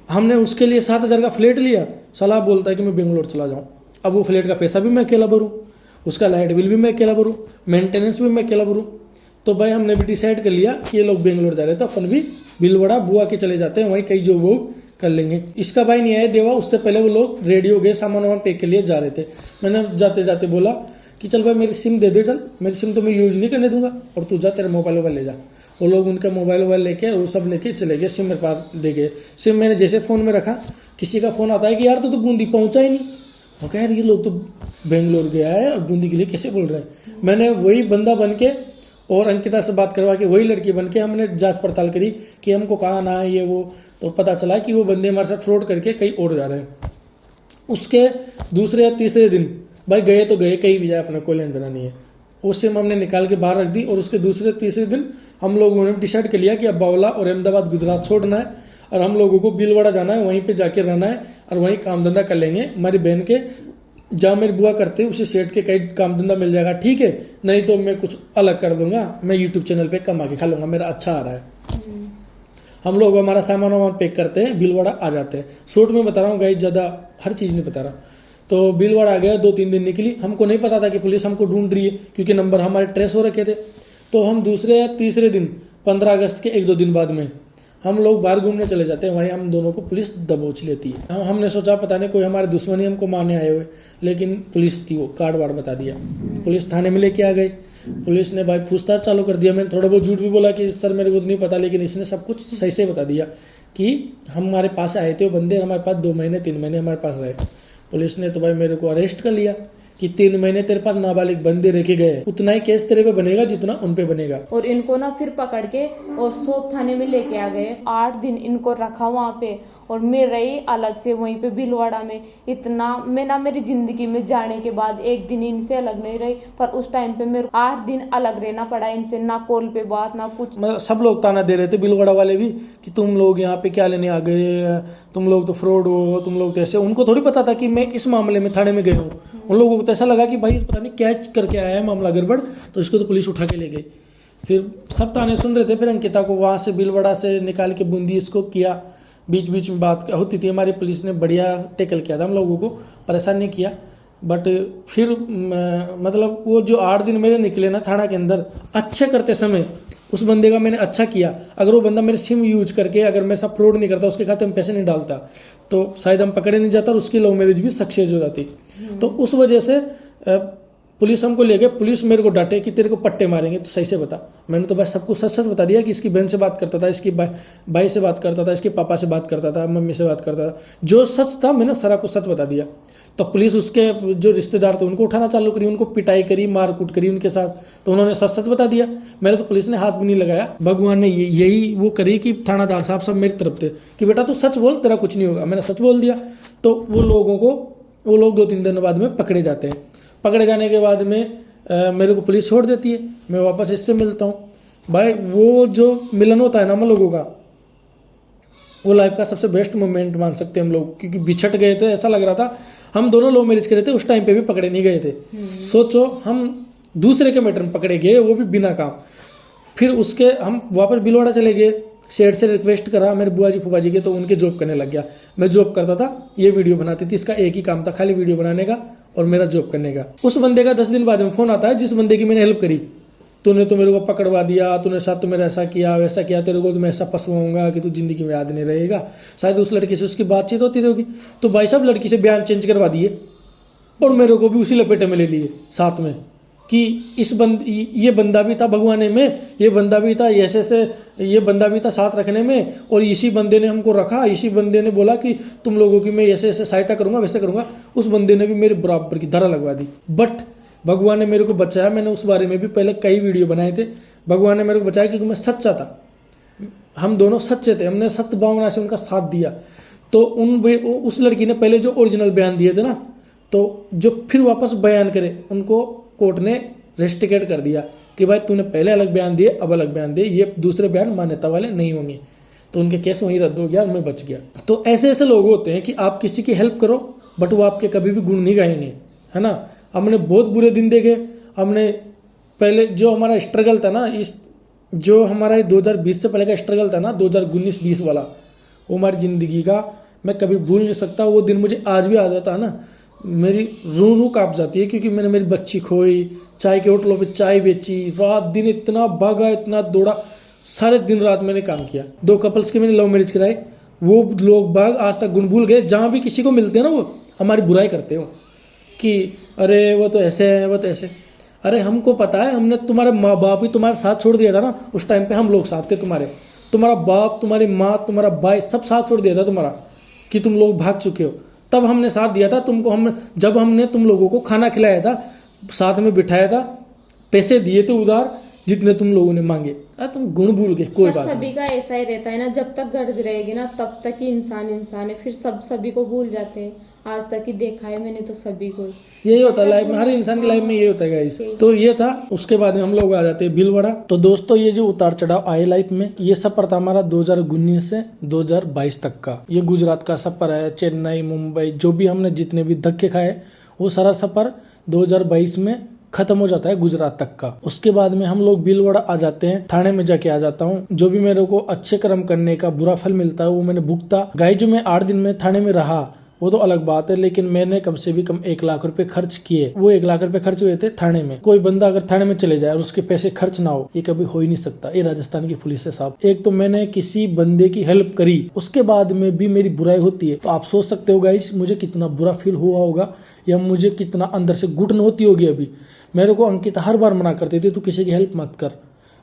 हमने उसके लिए 7,000 का फ्लैट लिया, सलाह बोलता है कि मैं बेंगलोर चला जाऊँ। अब वो फ्लैट का पैसा भी मैं अकेला भरूँ, उसका लाइट बिल भी मैं अकेला भरूँ, मेंटेनेंस भी मैं अकेला भरूँ। तो भाई हमने भी डिसाइड कर लिया कि ये लोग बेंगलोर जा रहे हैं तो अपन भी भीलवाड़ा बुआ के चले जाते हैं, वहीं कई जॉब वो कर लेंगे। इसका भाई नहीं आया देवा, उससे पहले वो लोग रेडी हो गए, सामान वामान पैक के लिए जा रहे थे। मैंने जाते जाते बोला कि चल भाई मेरी सिम दे दे, चल मेरी सिम तो मैं यूज़ नहीं करने दूंगा, और तू जा तेरा मोबाइल ले जा। वो लोग उनका मोबाइल लेके वो सब लेके चले गए, सिम मेरे पास दे गए। सिम मैंने जैसे फ़ोन में रखा, किसी का फ़ोन आता है कि यार तो बूंदी पहुँचा ही नहीं। वो कह यार ये लोग तो बेंगलोर गया है और बूंदी के लिए कैसे बोल रहे हैं। मैंने वही बंदा बन के और अंकिता से बात करवा के वही लड़की बन के हमने जांच पड़ताल करी कि हमको कहाँ ना है ये वो। तो पता चला कि वो बंदे हमारे साथ फ्रॉड करके कहीं और जा रहे हैं। उसके दूसरे या तीसरे दिन भाई गए तो गए, कहीं भी जाए अपना कोई लेन देना नहीं है। उस सिम हमने निकाल के बाहर रख दी, और उसके दूसरे तीसरे दिन हम लोगों ने डिसाइड कर लिया कि अब बावला और अहमदाबाद गुजरात छोड़ना है, और हम लोगों को भीलवाड़ा जाना है, वहीं पे जाके रहना है और वहीं काम धंधा कर लेंगे। हमारी बहन के जहाँ मेरी बुआ करते उसी सेट के कहीं काम धंधा मिल जाएगा, ठीक है, नहीं तो मैं कुछ अलग कर दूंगा, मैं यूट्यूब चैनल पे कमा के खा लूँगा, मेरा अच्छा आ रहा है। हम लोग हमारा सामान वामान पैक करते हैं, भीलवाड़ा आ जाते हैं। शॉर्ट में बता रहा हूँ गाइस, ज़्यादा हर चीज़ नहीं बता रहा। तो भीलवाड़ा आ गया, 2-3 दिन निकली, हमको नहीं पता था कि पुलिस हमको ढूंढ रही है, क्योंकि नंबर हमारे ट्रेस हो रखे थे। तो हम दूसरे या तीसरे दिन 15 अगस्त के 1-2 दिन बाद में हम लोग बाहर घूमने चले जाते हैं, वहीं हम दोनों को पुलिस दबोच लेती है। हमने सोचा पता नहीं कोई हमारे दुश्मनी हमको मारने आए हुए, लेकिन पुलिस थी, वो कार्ड वार्ड बता दिया। पुलिस थाने में लेके आ गई, पुलिस ने भाई पूछताछ चालू कर दिया। मैंने थोड़ा बहुत झूठ भी बोला कि सर मेरे को तो नहीं पता, लेकिन इसने सब कुछ सही से बता दिया कि हमारे पास आए थे वो बंदे, हमारे पास 2 महीने 3 महीने हमारे पास रहे। पुलिस ने तो भाई मेरे को अरेस्ट कर लिया कि 3 महीने तेरे पास नाबालिग बंदे रखे गए, उतना ही केस तेरे पे बनेगा जितना उन पे बनेगा। और इनको ना फिर पकड़ के और सोप थाने में लेके आ गए। 8 दिन इनको रखा वहां पे, और मैं रही अलग से वहीं पे भीलवाड़ा में। इतना मैं ना मेरी जिंदगी में जाने के बाद एक दिन इनसे अलग नहीं रही, पर उस टाइम पे मेरे 8 दिन अलग रहना पड़ा इनसे, ना कॉल पे बात ना कुछ। मतलब सब लोग ताना दे रहे थे भीलवाड़ा वाले भी कि तुम लोग यहाँ पे क्या लेने आ गए, तुम लोग तो फ्रॉड हो, तुम लोग तो ऐसे। उनको थोड़ी पता था कि मैं इस मामले में थाने में गया हूँ। उन लोगों को तो ऐसा लगा कि भाई पता नहीं क्या करके आया है, मामला गड़बड़, तो इसको तो पुलिस उठा के ले गई। फिर सब ताने सुन रहे थे। फिर अंकिता को वहाँ से भीलवाड़ा से निकाल के बूंदी इसको किया। बीच बीच में बात होती थी, हमारी पुलिस ने बढ़िया टेकल किया था, हम लोगों को परेशान नहीं किया। बट फिर मतलब वो जो 8 दिन मेरे निकले ना थाना के अंदर, अच्छे करते समय उस बंदे का मैंने अच्छा किया। अगर वो बंदा मेरे सिम यूज करके अगर मेरे साथ फ्रॉड नहीं करता, उसके खाते में पैसे नहीं डालता, तो शायद हम पकड़े नहीं जाता और उसकी लव मैरिज भी सक्सेस हो जाती। तो उस वजह से पुलिस हमको ले गए। पुलिस मेरे को डांटे कि तेरे को पट्टे मारेंगे, तो सही से बता। मैंने तो बस सबको सच सच बता दिया कि इसकी बहन से बात करता था, इसकी भाई से बात करता था, इसके पापा से बात करता था, मम्मी से बात करता था। जो सच था मैंने सारा कुछ सच बता दिया। तो पुलिस उसके जो रिश्तेदार थे उनको उठाना चालू करी, उनको पिटाई करी, मारकूट करी उनके साथ। तो उन्होंने सच सच बता दिया। मेरे तो पुलिस ने हाथ भी नहीं लगाया। भगवान ने यही वो करी कि थानादार साहब सब मेरी तरफ थे कि बेटा तू सच बोल, तेरा कुछ नहीं होगा। मैंने सच बोल दिया। तो वो लोग 2-3 दिन बाद में पकड़े जाते हैं। पकड़े जाने के बाद में मेरे को पुलिस छोड़ देती है। मैं वापस इससे मिलता हूँ। भाई वो जो मिलन होता है ना हम लोगों का, वो लाइफ का सबसे बेस्ट मोमेंट मान सकते हैं हम लोग, क्योंकि बिछट गए थे। ऐसा लग रहा था हम दोनों लव मैरिज करे थे, उस टाइम पे भी पकड़े नहीं गए थे। सोचो हम दूसरे के मैटर में पकड़े गए, वो भी बिना काम। फिर उसके हम वापस भीलवाड़ा चले गए। सेठ से रिक्वेस्ट करा मेरे बुआ जी फूफा जी के, तो उनके जॉब करने लग गया। मैं जॉब करता था, ये वीडियो बनाती थी। इसका एक ही काम था, खाली वीडियो बनाने का और मेरा जॉब करने का। उस बंदे का 10 दिन बाद में फोन आता है, जिस बंदे की मैंने हेल्प करी। तूने तो मेरे को पकड़वा दिया, तूने साथ तो मेरा ऐसा किया वैसा किया, तेरे को तो मैं ऐसा फंसवाऊंगा कि तू जिंदगी में याद नहीं रहेगा। शायद उस लड़की से उसकी बातचीत होती रहेगी। तो भाई साहब लड़की से बयान चेंज करवा दिए और मेरे को भी उसी लपेटे में ले लिए साथ में कि ये बंदा भी था भगवाने में, ये बंदा भी था ऐसे ये बंदा भी था साथ रखने में, और इसी बंदे ने हमको रखा। इसी बंदे ने बोला कि तुम लोगों की मैं ऐसे सहायता करूंगा, वैसे करूंगा। उस बंदे ने भी मेरे बराबर की धारा लगवा दी। बट भगवान ने मेरे को बचाया। मैंने उस बारे में भी पहले कई वीडियो बनाए थे। भगवान ने मेरे को बचाया क्योंकि मैं सच्चा था। हम दोनों सच्चे थे, हमने सत्य भावना से उनका साथ दिया। तो उस लड़की ने पहले जो ओरिजिनल बयान दिए थे ना, तो जो फिर वापस बयान करे, उनको कोर्ट ने रेस्ट्रिकेट कर दिया कि भाई तूने पहले अलग बयान दिए, अब अलग बयान दिए, ये दूसरे बयान मान्यता वाले नहीं होंगे। तो उनके केस वहीं रद्द हो गया और मैं बच गया। तो ऐसे लोग होते हैं कि आप किसी की हेल्प करो बट वो आपके कभी भी गुण नहीं गाएंगे, है ना। हमने बहुत बुरे दिन देखे। हमने पहले जो हमारा स्ट्रगल था ना, जो हमारा 2020 से पहले का स्ट्रगल था ना, 2019-20 वाला, वो हमारी ज़िंदगी का मैं कभी भूल नहीं सकता। वो दिन मुझे आज भी आ जाता है ना, मेरी रूह काँप जाती है, क्योंकि मैंने मेरी बच्ची खोई, चाय के होटलों पे चाय बेची, रात दिन इतना भागा, इतना दौड़ा, सारे दिन रात मैंने काम किया। 2 कपल्स के मैंने लव मैरिज कराई। वो लोग बाग आज तक गुण भूल गए। जहाँ भी किसी को मिलते हैं ना, वो हमारी बुराई करते हो कि अरे वो तो ऐसे है, वो तो ऐसे। अरे हमको पता है, हमने तुम्हारे माँ बाप भी तुम्हारे साथ छोड़ दिया था ना। उस टाइम पे हम लोग साथ थे तुम्हारा बाप, तुम्हारी माँ, तुम्हारा भाई सब साथ छोड़ दिया था तुम्हारा, कि तुम लोग भाग चुके हो। तब हमने साथ दिया था तुमको। जब हमने तुम लोगों को खाना खिलाया था, साथ में बिठाया था, पैसे दिए थे उधार जितने तुम लोगों ने मांगे। तुम गुण भूल गए, कोई बात नहीं। सभी का ऐसा ही रहता है ना, जब तक गर्ज रहेगी ना तब तक ही इंसान है। फिर सभी को भूल जाते हैं। आज तक ही देखा है मैंने तो सभी को। यही होता है लाइफ में, हर इंसान की लाइफ में यही होता है गाइस। तो ये था। उसके बाद में हम लोग आ जाते हैं भीलवाड़ा। तो दोस्तों ये जो उतार चढ़ाव आए लाइफ में, ये सफर था हमारा 2019 से 2022 तक का। ये गुजरात का सफर है, चेन्नई, मुंबई, जो भी हमने जितने भी धक्के खाए, वो सारा सफर 2022 में खत्म हो जाता है गुजरात तक का। उसके बाद में हम लोग भीलवाड़ा आ जाते हैं। थाने में जाके आ जाता हूँ। जो भी मेरे को अच्छे कर्म करने का बुरा फल मिलता है वो मैंने भुगता। गाइस जो मैं 8 दिन में थाने में रहा वो तो अलग बात है, लेकिन मैंने कम से भी कम 1 लाख रुपए खर्च किए। वो 1 लाख रुपए खर्च हुए थे थाने में। कोई बंदा अगर थाने में चले जाए और उसके पैसे खर्च ना हो, ये कभी हो ही नहीं सकता। ये राजस्थान की पुलिस है साहब। एक तो मैंने किसी बंदे की हेल्प करी, उसके बाद में भी मेरी बुराई होती है। तो आप सोच सकते हो गाइस मुझे कितना बुरा फील हुआ होगा, या मुझे कितना अंदर से घुटन होती होगी। अभी मेरे को अंकिता हर बार मना करती थी तू किसी की हेल्प मत कर,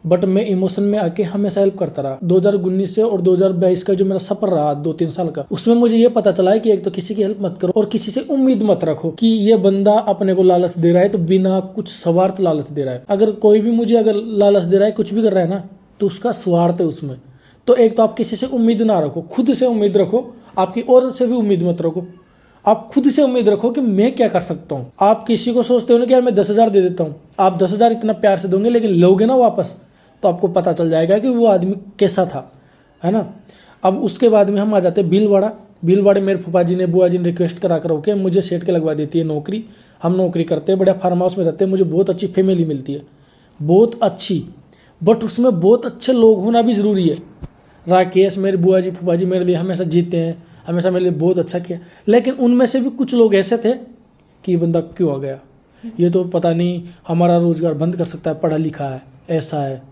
बट मैं इमोशन में आके हमेशा हेल्प करता रहा। 2019 से और 2022 का जो मेरा सफर रहा 2-3 साल का, उसमें मुझे ये पता चला है कि एक तो किसी की हेल्प मत करो और किसी से उम्मीद मत रखो कि ये बंदा अपने को लालच दे रहा है तो बिना कुछ स्वार्थ लालच दे रहा है। अगर कोई भी मुझे अगर लालच दे रहा है, कुछ भी कर रहा है ना, तो उसका स्वार्थ है उसमें। तो एक तो आप किसी से उम्मीद ना रखो, खुद से उम्मीद रखो। आपकी औरत से भी उम्मीद मत रखो, आप खुद से उम्मीद रखो कि मैं क्या कर सकता हूँ। आप किसी को सोचते हो ना कि यार मैं 10,000 दे देता हूँ, आप 10,000 इतना प्यार से दोगे, लेकिन लोगे ना वापस, तो आपको पता चल जाएगा कि वो आदमी कैसा था, है ना। अब उसके बाद में हम आ जाते हैं भीलवाड़ा। भीलवाड़े मेरे फूफा जी ने, बुआ जी ने रिक्वेस्ट करा कर के मुझे सेट के लगवा देती है नौकरी। हम नौकरी करते हैं, बढ़िया फार्म हाउस में रहते हैं, मुझे बहुत अच्छी फैमिली मिलती है, बहुत अच्छी। बट उसमें बहुत अच्छे लोग होना भी ज़रूरी है। राकेश, मेरे बुआ जी, फूफा जी मेरे लिए हमेशा जीते हैं, हमेशा मेरे लिए बहुत अच्छा किया। लेकिन उनमें से भी कुछ लोग ऐसे थे कि ये बंदा क्यों आ गया, ये तो पता नहीं हमारा रोजगार बंद कर सकता है, पढ़ा लिखा है, ऐसा है।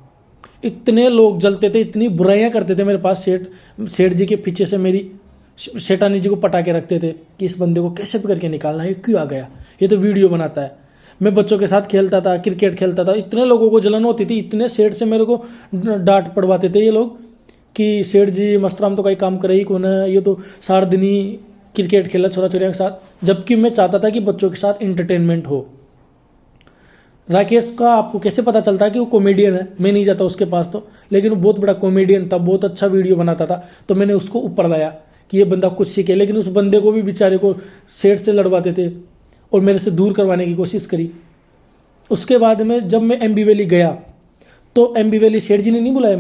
इतने लोग जलते थे, इतनी बुराइयां करते थे मेरे पास। सेठ जी के पीछे से मेरी सेठानी जी को पटा के रखते थे कि इस बंदे को कैसे भी करके निकालना है, ये क्यों आ गया, ये तो वीडियो बनाता है। मैं बच्चों के साथ खेलता था, क्रिकेट खेलता था, इतने लोगों को जलन होती थी, इतने सेठ से मेरे को डांट पड़वाते थे ये लोग कि सेठ जी मस्तराम तो कहीं काम करे ही कौन है, ये तो सारा दिन ही क्रिकेट खेला छोरा छोरियों के साथ। जबकि मैं चाहता था कि बच्चों के साथ इंटरटेनमेंट हो। राकेश का आपको कैसे पता चलता है कि वो कॉमेडियन है, मैं नहीं जाता उसके पास तो, लेकिन वो बहुत बड़ा कॉमेडियन था, बहुत अच्छा वीडियो बनाता था। तो मैंने उसको ऊपर लाया कि ये बंदा कुछ सीखे। लेकिन उस बंदे को भी बेचारे को सेठ से लड़वाते थे और मेरे से दूर करवाने की कोशिश करी। उसके बाद में जब मैं एमबी वैली गया तो एमबी वैली सेठ जी ने नहीं बुलाया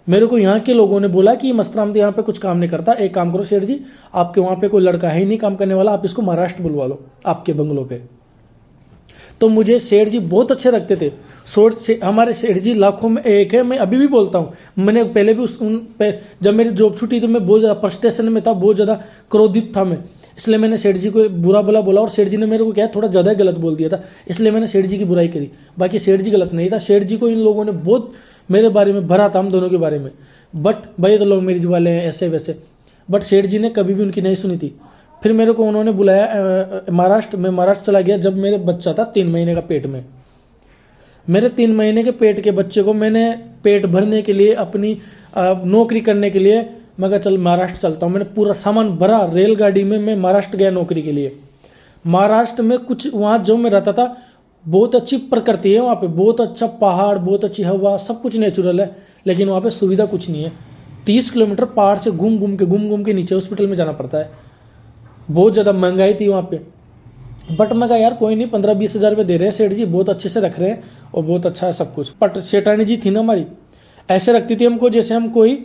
मेरे को यहाँ के लोगों ने बोला कि मस्तराम तो यहाँ पे कुछ काम नहीं करता, एक काम करो सेठ जी, आपके वहाँ पे कोई लड़का है ही नहीं काम करने वाला, आप इसको महाराष्ट्र बुलवा लो आपके बंगलों पे। तो मुझे सेठ जी बहुत अच्छे रखते थे। हमारे सेठ जी लाखों में एक है, मैं अभी भी बोलता हूँ। मैंने पहले भी जब मेरी जॉब छूटी तो मैं बहुत ज़्यादा फ्रस्ट्रेशन में था, बहुत ज़्यादा क्रोधित था मैं, इसलिए मैंने सेठ जी को बुरा भला बोला और सेठ जी ने मेरे को क्या थोड़ा ज़्यादा गलत बोल दिया था, इसलिए मैंने सेठ जी की बुराई करी। बाकी सेठ जी गलत नहीं था, सेठ जी को इन लोगों ने बहुत मेरे बारे में भरा था, हम दोनों के बारे में। बट भाई तो लव मैरिज वाले हैं ऐसे वैसे, बट सेठ जी ने कभी भी उनकी नहीं सुनी थी। फिर मेरे को उन्होंने बुलाया महाराष्ट्र में। महाराष्ट्र चला गया जब मेरे बच्चा था 3 महीने का पेट में। मेरे 3 महीने के पेट के बच्चे को मैंने पेट भरने के लिए, अपनी नौकरी करने के लिए मैं कहा चल महाराष्ट्र चलता हूँ। मैंने पूरा सामान भरा रेलगाड़ी में, मैं महाराष्ट्र गया नौकरी के लिए। महाराष्ट्र में कुछ वहाँ जो मैं रहता था, बहुत अच्छी प्रकृति है वहाँ पे, बहुत अच्छा पहाड़, बहुत अच्छी हवा, सब कुछ नेचुरल है। लेकिन वहाँ पे सुविधा कुछ नहीं है। 30 किलोमीटर पहाड़ से घूम घूम के नीचे हॉस्पिटल में जाना पड़ता है। बहुत ज़्यादा महंगाई थी वहाँ पे। बट मैं कहा यार कोई नहीं, 15-20 हज़ार रुपये दे रहे हैं सेठ जी, बहुत अच्छे से रख रहे हैं और बहुत अच्छा है सब कुछ। बट सेठानी जी थी ना हमारी, ऐसे रखती थी हमको जैसे हम कोई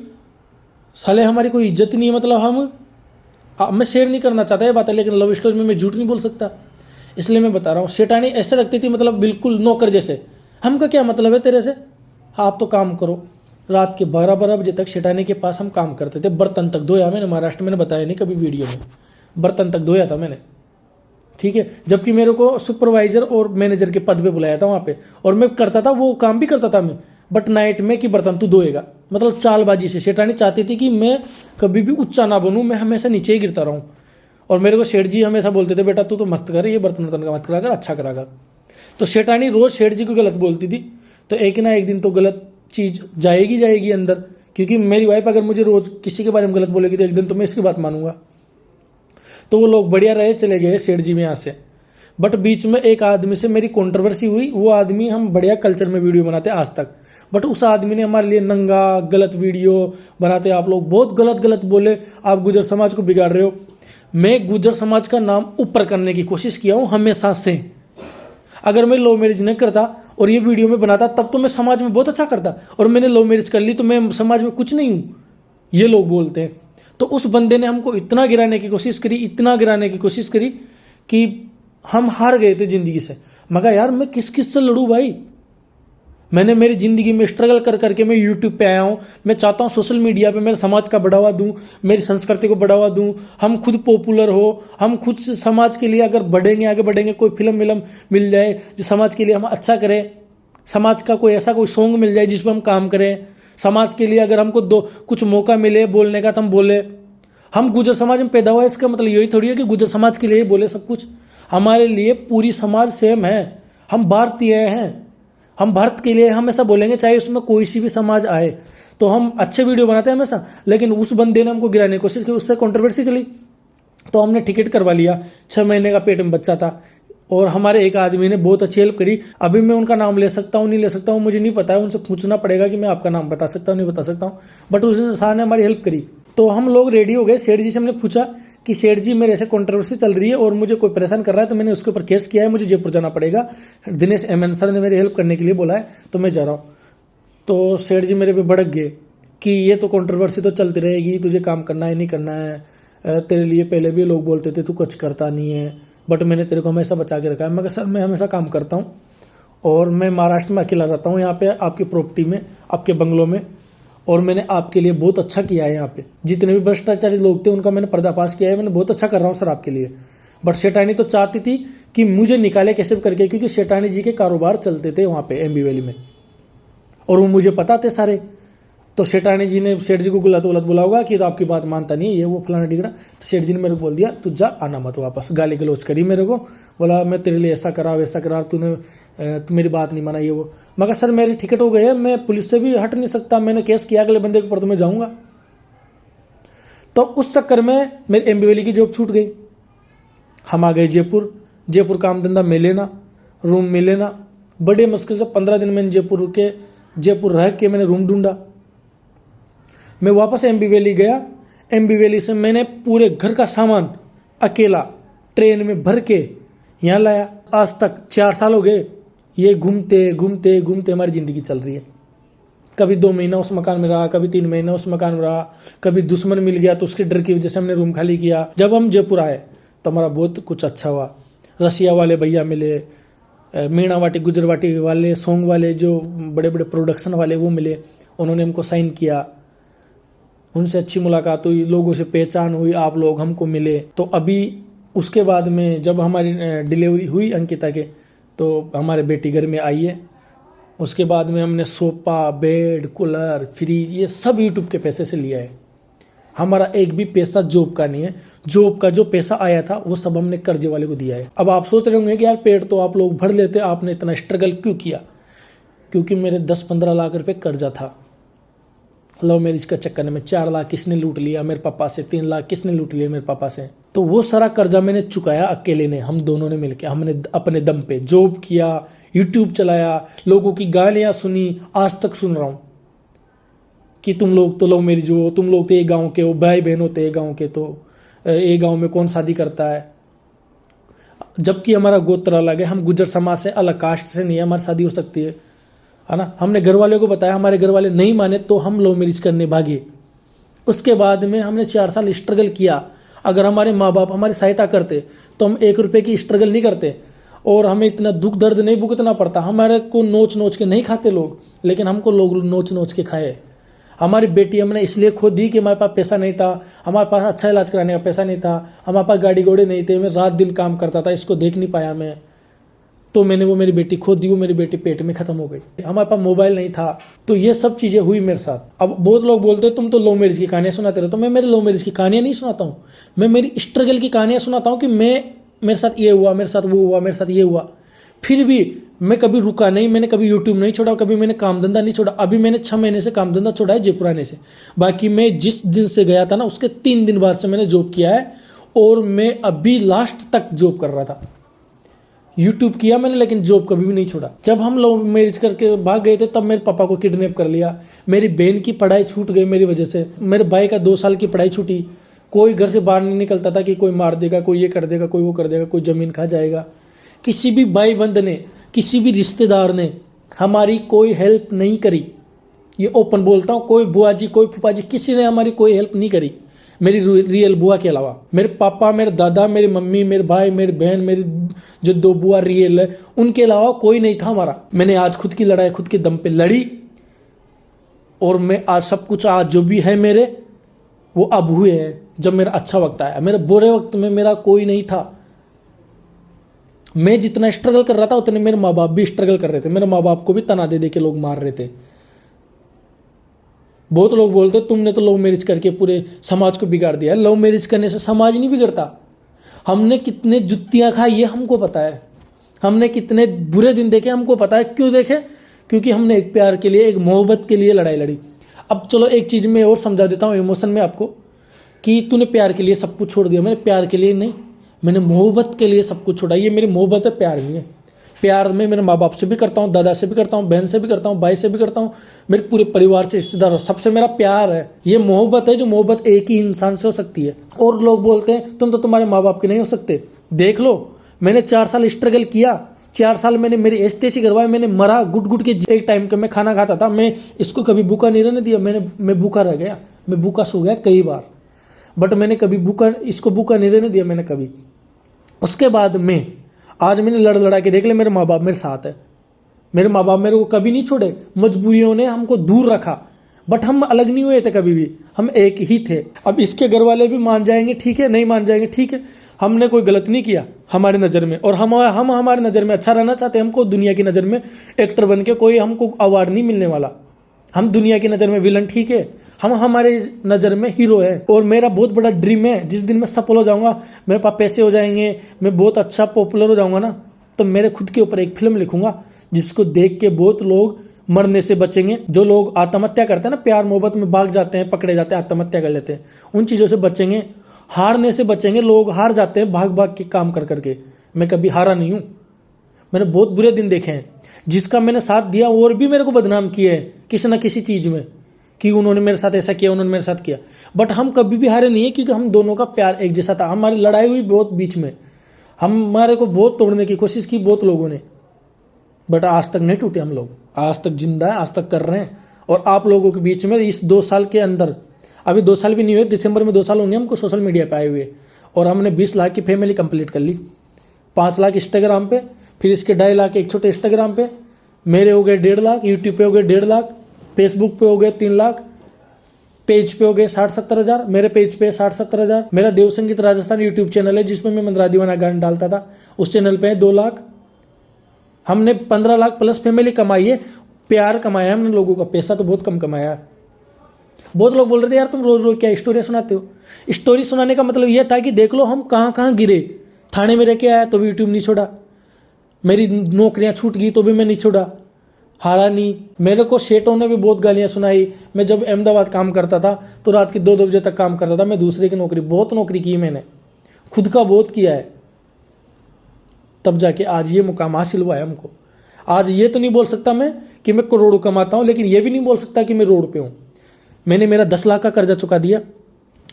साले, हमारी कोई इज्जत नहीं है। मतलब मैं शेयर नहीं करना चाहता ये बात है, लेकिन लव स्टोरी में मैं झूठ नहीं बोल सकता, इसलिए मैं बता रहा हूँ। सेठानी ऐसे रखती थी, मतलब बिल्कुल नौकर जैसे। हमका क्या मतलब है तेरे से, आप तो काम करो। रात के 12-12 बजे तक सेठानी के पास हम काम करते थे। बर्तन तक धोया मैंने महाराष्ट्र, मैंने बताया नहीं कभी वीडियो में, बर्तन तक धोया था मैंने, ठीक है। जबकि मेरे को सुपरवाइजर और मैनेजर के पद पे बुलाया था वहाँ पे, और मैं करता था वो काम भी करता था मैं, बट नाइट में कि बर्तन तू धोएगा। मतलब चालबाजी से सेठानी चाहती थी कि मैं कभी भी ऊंचा ना बनूं, मैं हमेशा नीचे ही गिरता रहूं। और मेरे को सेठ जी हमेशा बोलते थे बेटा तू तो मस्त कर, ये बर्तन वर्तन का मत करा कर, अच्छा करा कर। तो सेठानी रोज सेठ जी को गलत बोलती थी, तो एक ना एक दिन तो गलत चीज़ जाएगी अंदर, क्योंकि मेरी वाइफ अगर मुझे रोज किसी के बारे में गलत बोलेगी तो एक दिन तो मैं इसकी बात मानूंगा। तो वो लोग बढ़िया रहे, चले गए सेठ जी में यहाँ से। बट बीच में एक आदमी से मेरी कंट्रोवर्सी हुई। वो आदमी, हम बढ़िया कल्चर में वीडियो बनाते आज तक, बट उस आदमी ने हमारे लिए नंगा गलत वीडियो बनाते, आप लोग बहुत गलत बोले, आप गुजर समाज को बिगाड़ रहे हो। मैं गुजर समाज का नाम ऊपर करने की कोशिश किया हूँ हमेशा से। अगर मैं लव मैरिज नहीं करता और ये वीडियो में बनाता तब तो मैं समाज में बहुत अच्छा करता, और मैंने लव मैरिज कर ली तो मैं समाज में कुछ नहीं हूँ, ये लोग बोलते हैं। तो उस बंदे ने हमको इतना गिराने की कोशिश करी कि हम हार गए थे ज़िंदगी से। मगर यार मैं किस से लड़ूँ भाई। मैंने मेरी ज़िंदगी में स्ट्रगल कर करके मैं यूट्यूब पे आया हूँ। मैं चाहता हूँ सोशल मीडिया पे मेरे समाज का बढ़ावा दूँ, मेरी संस्कृति को बढ़ावा दूँ, हम खुद पॉपुलर हो, हम खुद समाज के लिए अगर बढ़ेंगे, आगे बढ़ेंगे, कोई फिल्म मिल जाए जो समाज के लिए हम अच्छा करें, समाज का कोई ऐसा कोई सॉन्ग मिल जाए जिस पर हम काम करें, समाज के लिए अगर हमको कुछ मौका मिले बोलने का तो हम बोले। हम गुजर समाज में पैदा हुआ, इसका मतलब यही थोड़ी है कि गुजर समाज के लिए बोले सब कुछ। हमारे लिए पूरी समाज सेम है, हम भारतीय हैं। हम भारत के लिए हमेशा बोलेंगे, चाहे उसमें कोई सी भी समाज आए, तो हम अच्छे वीडियो बनाते हैं हमेशा। लेकिन उस बंदे ने हमको गिराने की कोशिश की, उससे कंट्रोवर्सी चली, तो हमने टिकट करवा लिया। 6 महीने का पेट में बच्चा था, और हमारे एक आदमी ने बहुत अच्छी हेल्प करी। अभी मैं उनका नाम ले सकता हूँ नहीं ले सकता हूँ मुझे नहीं पता है, उनसे पूछना पड़ेगा कि मैं आपका नाम बता सकता हूँ नहीं बता सकता हूँ, बट उस इंसान ने हमारी हेल्प करी। तो हम लोग रेडी हो गए। सेठ जी से हमने पूछा कि सेठ जी मेरे ऐसे कंट्रोवर्सी चल रही है और मुझे कोई परेशान कर रहा है, तो मैंने उसके ऊपर केस किया है, मुझे जयपुर जाना पड़ेगा। दिनेश एमएन सर ने मेरी हेल्प करने के लिए बोला है, तो मैं जा रहा हूँ। तो सेठ जी मेरे पे भड़क गए कि ये तो कंट्रोवर्सी तो चलती रहेगी, तुझे काम करना है नहीं करना है, तेरे लिए पहले भी लोग बोलते थे तू कुछ करता नहीं है, बट मैंने तेरे को हमेशा बचा के रखा है। मैं कहा सर मैं हमेशा काम करता हूँ, और मैं महाराष्ट्र में अकेला रहता हूँ, यहाँ पे आपकी प्रॉपर्टी में, आपके बंगलों में, और मैंने आपके लिए बहुत अच्छा किया है। यहाँ पे जितने भी भ्रष्टाचारी लोग थे उनका मैंने पर्दाफाश किया है, मैंने बहुत अच्छा कर रहा हूँ सर आपके लिए। बट सेठानी तो चाहती थी कि मुझे निकाले कैसे करके, क्योंकि सेठानी जी के कारोबार चलते थे वहाँ पे एमबी वैली में, और वो मुझे पता थे सारे। तो सेठानी जी ने सेठ जी को गलत बोला होगा कि तो आपकी बात मानता नहीं है, ये वो फलाना टिकड़ा। तो सेठ जी ने मेरे को बोल दिया तू जा, आना मत वापस। गाली गलौज करी मेरे को, बोला मैं तेरे लिए ऐसा करा वैसा करा, तूने मेरी बात नहीं माना ये वो। मगर सर मेरी टिकट हो गई है, मैं पुलिस से भी हट नहीं सकता, मैंने केस किया अगले बंदे के ऊपर, तो मैं जाऊँगा। तो उस चक्कर में मेरी एमबी वैली की जॉब छूट गई। हम आ गए जयपुर काम धंधा मिले ना, रूम मिले ना, बड़े मुश्किल से 15 दिन मैंने जयपुर रह के मैंने रूम ढूंढा। मैं वापस एमबी वैली गया। एमबी वैली से मैंने पूरे घर का सामान अकेला ट्रेन में भर के यहाँ लाया। आज तक 4 साल हो गए, ये घूमते घूमते घूमते हमारी ज़िंदगी चल रही है। कभी 2 महीना उस मकान में रहा, कभी 3 महीना उस मकान में रहा, कभी दुश्मन मिल गया तो उसके डर की वजह से हमने रूम खाली किया। जब हम जयपुर आए तो हमारा बहुत कुछ अच्छा हुआ। रसिया वाले भैया मिले, मीणावाटी गुजरवाटी वाले, सॉन्ग वाले, जो बड़े बड़े प्रोडक्शन वाले वो मिले, उन्होंने हमको साइन किया, उनसे अच्छी मुलाकात हुई, लोगों से पहचान हुई, आप लोग हमको मिले। तो अभी उसके बाद में जब हमारी डिलीवरी हुई अंकिता के, तो हमारे बेटी घर में आई है। उसके बाद में हमने सोफा, बेड, कूलर, फ्रिज, ये सब यूट्यूब के पैसे से लिया है। हमारा एक भी पैसा जॉब का नहीं है। जॉब का जो पैसा आया था वो सब हमने कर्जे वाले को दिया है। अब आप सोच रहे होंगे कि यार पेट तो आप लोग भर लेते, आपने इतना स्ट्रगल क्यों किया? क्योंकि मेरे 10-15 लाख रुपए कर्जा था। लव मैरिज का चक्कर में 4 लाख किसने लूट लिया मेरे पापा से, 3 लाख किसने लूट लिया मेरे पापा से। तो वो सारा कर्जा मैंने चुकाया अकेले ने, हम दोनों ने मिलकर। हमने अपने दम पे जॉब किया, यूट्यूब चलाया, लोगों की गालियाँ सुनी, आज तक सुन रहा हूँ कि तुम लोग तो लव मैरिज हो, तुम लोग तो एक गाँव के हो, भाई बहन होते हैं गाँव के, तो एक गाँव में कौन शादी करता है? जबकि हमारा गोत्र अलग है, हम गुजर समाज से, अलग कास्ट से नहीं है, हमारी शादी हो सकती है ना। हमने घर वाले को बताया, हमारे घर वाले नहीं माने तो हम लव मैरिज करने भागे। उसके बाद में हमने 4 साल स्ट्रगल किया। अगर हमारे माँ बाप हमारी सहायता करते तो हम 1 रुपये की स्ट्रगल नहीं करते, और हमें इतना दुख दर्द नहीं भुगतना पड़ता। हमारे को नोच नोच के नहीं खाते लोग, लेकिन हमको लोग नोच नोच के खाए। हमारी बेटी हमने इसलिए खो दी कि हमारे पास पैसा नहीं था, हमारे पास अच्छा इलाज कराने का पैसा नहीं था, हमारे पास गाड़ी घोड़े नहीं थे, मैं रात दिन काम करता था, इसको देख नहीं पाया मैं, तो मैंने वो मेरी बेटी खो दी। वो मेरी बेटी पेट में ख़त्म हो गई। हमारे पास मोबाइल नहीं था, तो ये सब चीज़ें हुई मेरे साथ। अब बहुत लोग बोलते हैं तुम तो लव मैरिज की कहानियाँ सुनाते रहो, तो मैं मेरे लव मैरिज की कहानियाँ नहीं सुनाता हूँ, मैं मेरी स्ट्रगल की कहानियाँ सुनाता हूँ कि मेरे साथ ये हुआ, मेरे साथ वो हुआ, मेरे साथ ये हुआ। फिर भी मैं कभी रुका नहीं, मैंने कभी यूट्यूब नहीं छोड़ा, कभी मैंने काम धंधा नहीं छोड़ा। अभी मैंने 6 महीने से काम धंधा छोड़ा है जयपुर आने से। बाकी मैं जिस दिन से गया था ना, उसके 3 दिन बाद से मैंने जॉब किया है, और मैं अभी लास्ट तक जॉब कर रहा था। यूट्यूब किया मैंने, लेकिन जॉब कभी भी नहीं छोड़ा। जब हम लव मैरिज करके भाग गए थे तब मेरे पापा को किडनैप कर लिया, मेरी बहन की पढ़ाई छूट गई मेरी वजह से, मेरे भाई का 2 साल की पढ़ाई छूटी। कोई घर से बाहर नहीं निकलता था कि कोई मार देगा, कोई ये कर देगा, कोई वो कर देगा, कोई ज़मीन खा जाएगा। किसी भी भाई बंद ने, किसी भी रिश्तेदार ने हमारी कोई हेल्प नहीं करी। ये ओपन बोलता हूँ, कोई बुआ जी, कोई फूफा जी, किसी ने हमारी कोई हेल्प नहीं करी, मेरी रियल बुआ के अलावा। मेरे पापा, मेरे दादा, मेरी मम्मी, मेरे भाई, मेरी बहन, मेरी जो 2 बुआ रियल है, उनके अलावा कोई नहीं था हमारा। मैंने आज खुद की लड़ाई खुद के दम पे लड़ी, और मैं आज सब कुछ, आज जो भी है मेरे, वो अब हुए हैं जब मेरा अच्छा वक्त आया। मेरे बुरे वक्त में मेरा कोई नहीं था। मैं जितना स्ट्रगल कर रहा था उतने मेरे माँ बाप भी स्ट्रगल कर रहे थे। मेरे माँ बाप को भी तना दे दे के लोग मार रहे थे। बहुत लोग बोलते तुमने तो लव मैरिज करके पूरे समाज को बिगाड़ दिया है। लव मैरिज करने से समाज नहीं बिगड़ता। हमने कितने जुत्तियां खाई ये हमको पता है, हमने कितने बुरे दिन देखे हमको पता है। क्यों देखे? क्योंकि हमने एक प्यार के लिए, एक मोहब्बत के लिए लड़ाई लड़ी। अब चलो एक चीज़ मैं और समझा देता हूँ इमोशन में आपको, कि तूने प्यार के लिए सब कुछ छोड़ दिया। मैंने प्यार के लिए नहीं, मैंने मोहब्बत के लिए सब कुछ छोड़ा। ये मेरी मोहब्बत है, प्यार नहीं है। प्यार में मेरे माँ बाप से भी करता हूँ, दादा से भी करता हूँ, बहन से भी करता हूँ, भाई से भी करता हूँ, मेरे पूरे परिवार से, रिश्तेदारों, सबसे मेरा प्यार है। ये मोहब्बत है, जो मोहब्बत एक ही इंसान से हो सकती है। और लोग बोलते हैं तुम तो तुम्हारे माँ बाप के नहीं हो सकते। देख लो, मैंने 4 साल स्ट्रगल किया, 4 साल मैंने मेरी एस्तेसी करवाई, मैंने मरा घुट घुट के। एक टाइम का मैं खाना खाता था, मैं इसको कभी भूखा नहीं रहने दिया। मैं भूखा रह गया, मैं भूखा सो गया कई बार, बट मैंने कभी इसको भूखा नहीं रहने दिया मैंने कभी। उसके बाद में आज मैंने लड़ा के देख ले, मेरे माँ बाप मेरे साथ है। मेरे माँ बाप मेरे को कभी नहीं छोड़े, मजबूरियों ने हमको दूर रखा, बट हम अलग नहीं हुए थे कभी भी, हम एक ही थे। अब इसके घर वाले भी मान जाएंगे ठीक है, नहीं मान जाएंगे ठीक है, हमने कोई गलत नहीं किया हमारी नज़र में, और हम हमारी नज़र में अच्छा रहना चाहते हैं। हमको दुनिया की नज़र में एक्टर बन के कोई हमको अवार्ड नहीं मिलने वाला। हम दुनिया की नज़र में विलन ठीक है, हम हमारे नज़र में हीरो है। और मेरा बहुत बड़ा ड्रीम है, जिस दिन मैं सफल हो जाऊंगा, मेरे पास पैसे हो जाएंगे, मैं बहुत अच्छा पॉपुलर हो जाऊंगा ना, तो मेरे खुद के ऊपर एक फिल्म लिखूंगा जिसको देख के बहुत लोग मरने से बचेंगे। जो लोग आत्महत्या करते हैं ना, प्यार मोहब्बत में भाग जाते हैं, पकड़े जाते हैं, आत्महत्या कर लेते हैं, उन चीज़ों से बचेंगे, हारने से बचेंगे। लोग हार जाते हैं भाग भाग के काम कर करके, मैं कभी हारा नहीं हूँ। मैंने बहुत बुरे दिन देखे हैं, जिसका मैंने साथ दिया और भी मेरे को बदनाम किया है किसी न किसी चीज़ में, कि उन्होंने मेरे साथ ऐसा किया, उन्होंने मेरे साथ किया, बट हम कभी भी हारे नहीं है, क्योंकि हम दोनों का प्यार एक जैसा था। हमारी लड़ाई हुई बहुत बीच में, हमारे को बहुत तोड़ने की कोशिश की बहुत लोगों ने, बट आज तक नहीं टूटे हम लोग, आज तक जिंदा है, आज तक कर रहे हैं। और आप लोगों के बीच में इस 2 साल के अंदर, अभी 2 साल भी नहीं हुए, दिसंबर में 2 साल होंगे हमको सोशल मीडिया पे आए हुए, और हमने 20 लाख की फैमिली कंप्लीट कर ली। 5 लाख इंस्टाग्राम पे, फिर इसके 2.5 लाख एक छोटे इंस्टाग्राम पे, मेरे हो गए 1.5 लाख, यूट्यूब पे हो गए 1.5 लाख, फेसबुक पे हो गए 3 लाख, पेज पे हो गए 60-70 हज़ार, मेरे पेज पे 60-70 हज़ार। मेरा देव संगीत राजस्थान यूट्यूब चैनल है, जिसमें मैं मंदरा दीवाना गाना डालता था, उस चैनल पे है 2 लाख। हमने 15 लाख प्लस फैमिली कमाई है, प्यार कमाया हमने लोगों का, पैसा तो बहुत कम कमाया है। बहुत लोग बोल रहे थे यार तुम रोज रोज क्या स्टोरी सुनाते हो। स्टोरी सुनाने का मतलब यह था कि देख लो हम कहाँ कहाँ गिरे, थाने में रह के आया तो भी यूट्यूब नहीं छोड़ा, मेरी नौकरियां छूट गई तो भी मैं नहीं छोड़ा, हारा नहीं। मेरे को सेठों ने भी बहुत गालियां सुनाई। मैं जब अहमदाबाद काम करता था तो रात के 2-2 बजे तक काम करता था, मैं दूसरे की नौकरी, बहुत नौकरी की मैंने, खुद का बहुत किया है, तब जाके आज ये मुकाम हासिल हुआ है हमको। आज ये तो नहीं बोल सकता मैं कि मैं करोड़ों कमाता हूँ, लेकिन ये भी नहीं बोल सकता कि मैं रोड पे हूँ। मैंने मेरा 10 लाख का कर्जा चुका दिया।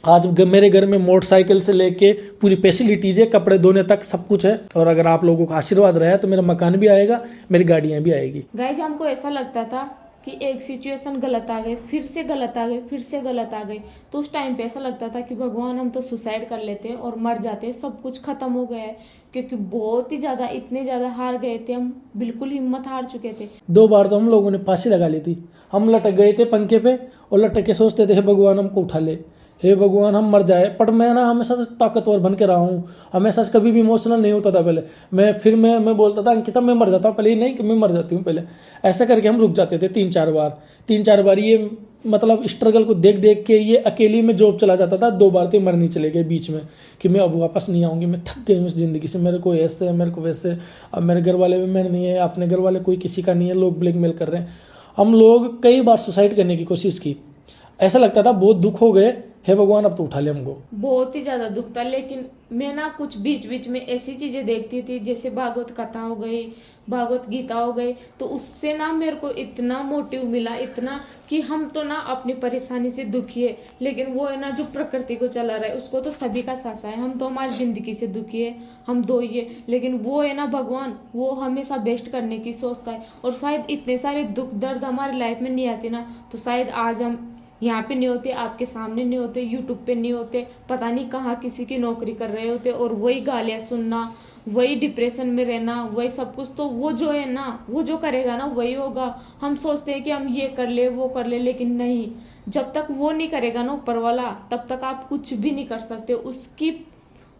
आज मेरे घर में मोटरसाइकिल से लेके पूरी फैसिलिटीज है, कपड़े धोने तक सब कुछ है। और अगर आप लोगों का आशीर्वाद रहा तो मेरा मकान भी आएगा, मेरी गाड़ियाँ भी आएगी। गाइज हमको ऐसा लगता था कि एक सिचुएशन गलत आ गई, फिर से गलत आ गई, फिर से गलत आ गई, तो उस टाइम पे ऐसा लगता था कि भगवान हम तो सुसाइड कर लेते हैं और मर जाते हैं, सब कुछ खत्म हो गया है। क्योंकि बहुत ही ज्यादा, इतने ज्यादा हार गए थे हम, बिल्कुल हिम्मत हार चुके थे। 2 बार तो हम लोगों ने फांसी लगा ली थी। हम लटक गए थे पंखे पे और लटक के सोचते थे हे भगवान हमको उठा ले, हे भगवान हम मर जाए। पर मैं ना हमेशा से ताकतवर बन के रहा हूँ, हमेशा से कभी भी इमोशनल नहीं होता था पहले। मैं बोलता था अंकिता मैं मर जाता हूँ, पहले नहीं कि मैं मर जाती हूँ पहले, ऐसा करके हम रुक जाते थे 3-4 बार। ये मतलब स्ट्रगल को देख देख के ये अकेली में जॉब चला जाता था। 2 बार तो मरनी चले गए बीच में कि मैं अब वापस नहीं आऊँगी, मैं थक गई हूँ इस ज़िंदगी से, मेरे को ऐसे मेरे को वैसे। अब मेरे घर वाले भी मेरे नहीं है, अपने घर वाले कोई किसी का नहीं है, लोग ब्लैकमेल कर रहे हैं। हम लोग कई बार सुसाइड करने की कोशिश की, ऐसा लगता था बहुत दुख हो गए, हे भगवान अब तो उठा ले हमको। बहुत ही ज्यादा दुख था। लेकिन मैं ना कुछ बीच बीच में ऐसी चीजें देखती थी, जैसे भागवत कथा हो गई, भागवत गीता हो गई, तो उससे ना मेरे को इतना मोटिव मिला, इतना कि हम तो ना अपनी परेशानी से दुखी है, लेकिन वो है ना जो प्रकृति को चला रहा है उसको तो सभी का सासा है। हम तो हमारी जिंदगी से दुखी है, हम दो ही है, लेकिन वो है ना भगवान, वो हमेशा बेस्ट करने की सोचता है। और शायद इतने सारे दुख दर्द हमारी लाइफ में नहीं आते ना, तो शायद आज हम यहाँ पे नहीं होते, आपके सामने नहीं होते, यूट्यूब पे नहीं होते, पता नहीं कहाँ किसी की नौकरी कर रहे होते, और वही गालियाँ सुनना, वही डिप्रेशन में रहना, वही सब कुछ। तो वो जो है ना, वो जो करेगा ना वही होगा। हम सोचते हैं कि हम ये कर ले वो कर ले, लेकिन नहीं, जब तक वो नहीं करेगा ना ऊपर वाला, तब तक आप कुछ भी नहीं कर सकते।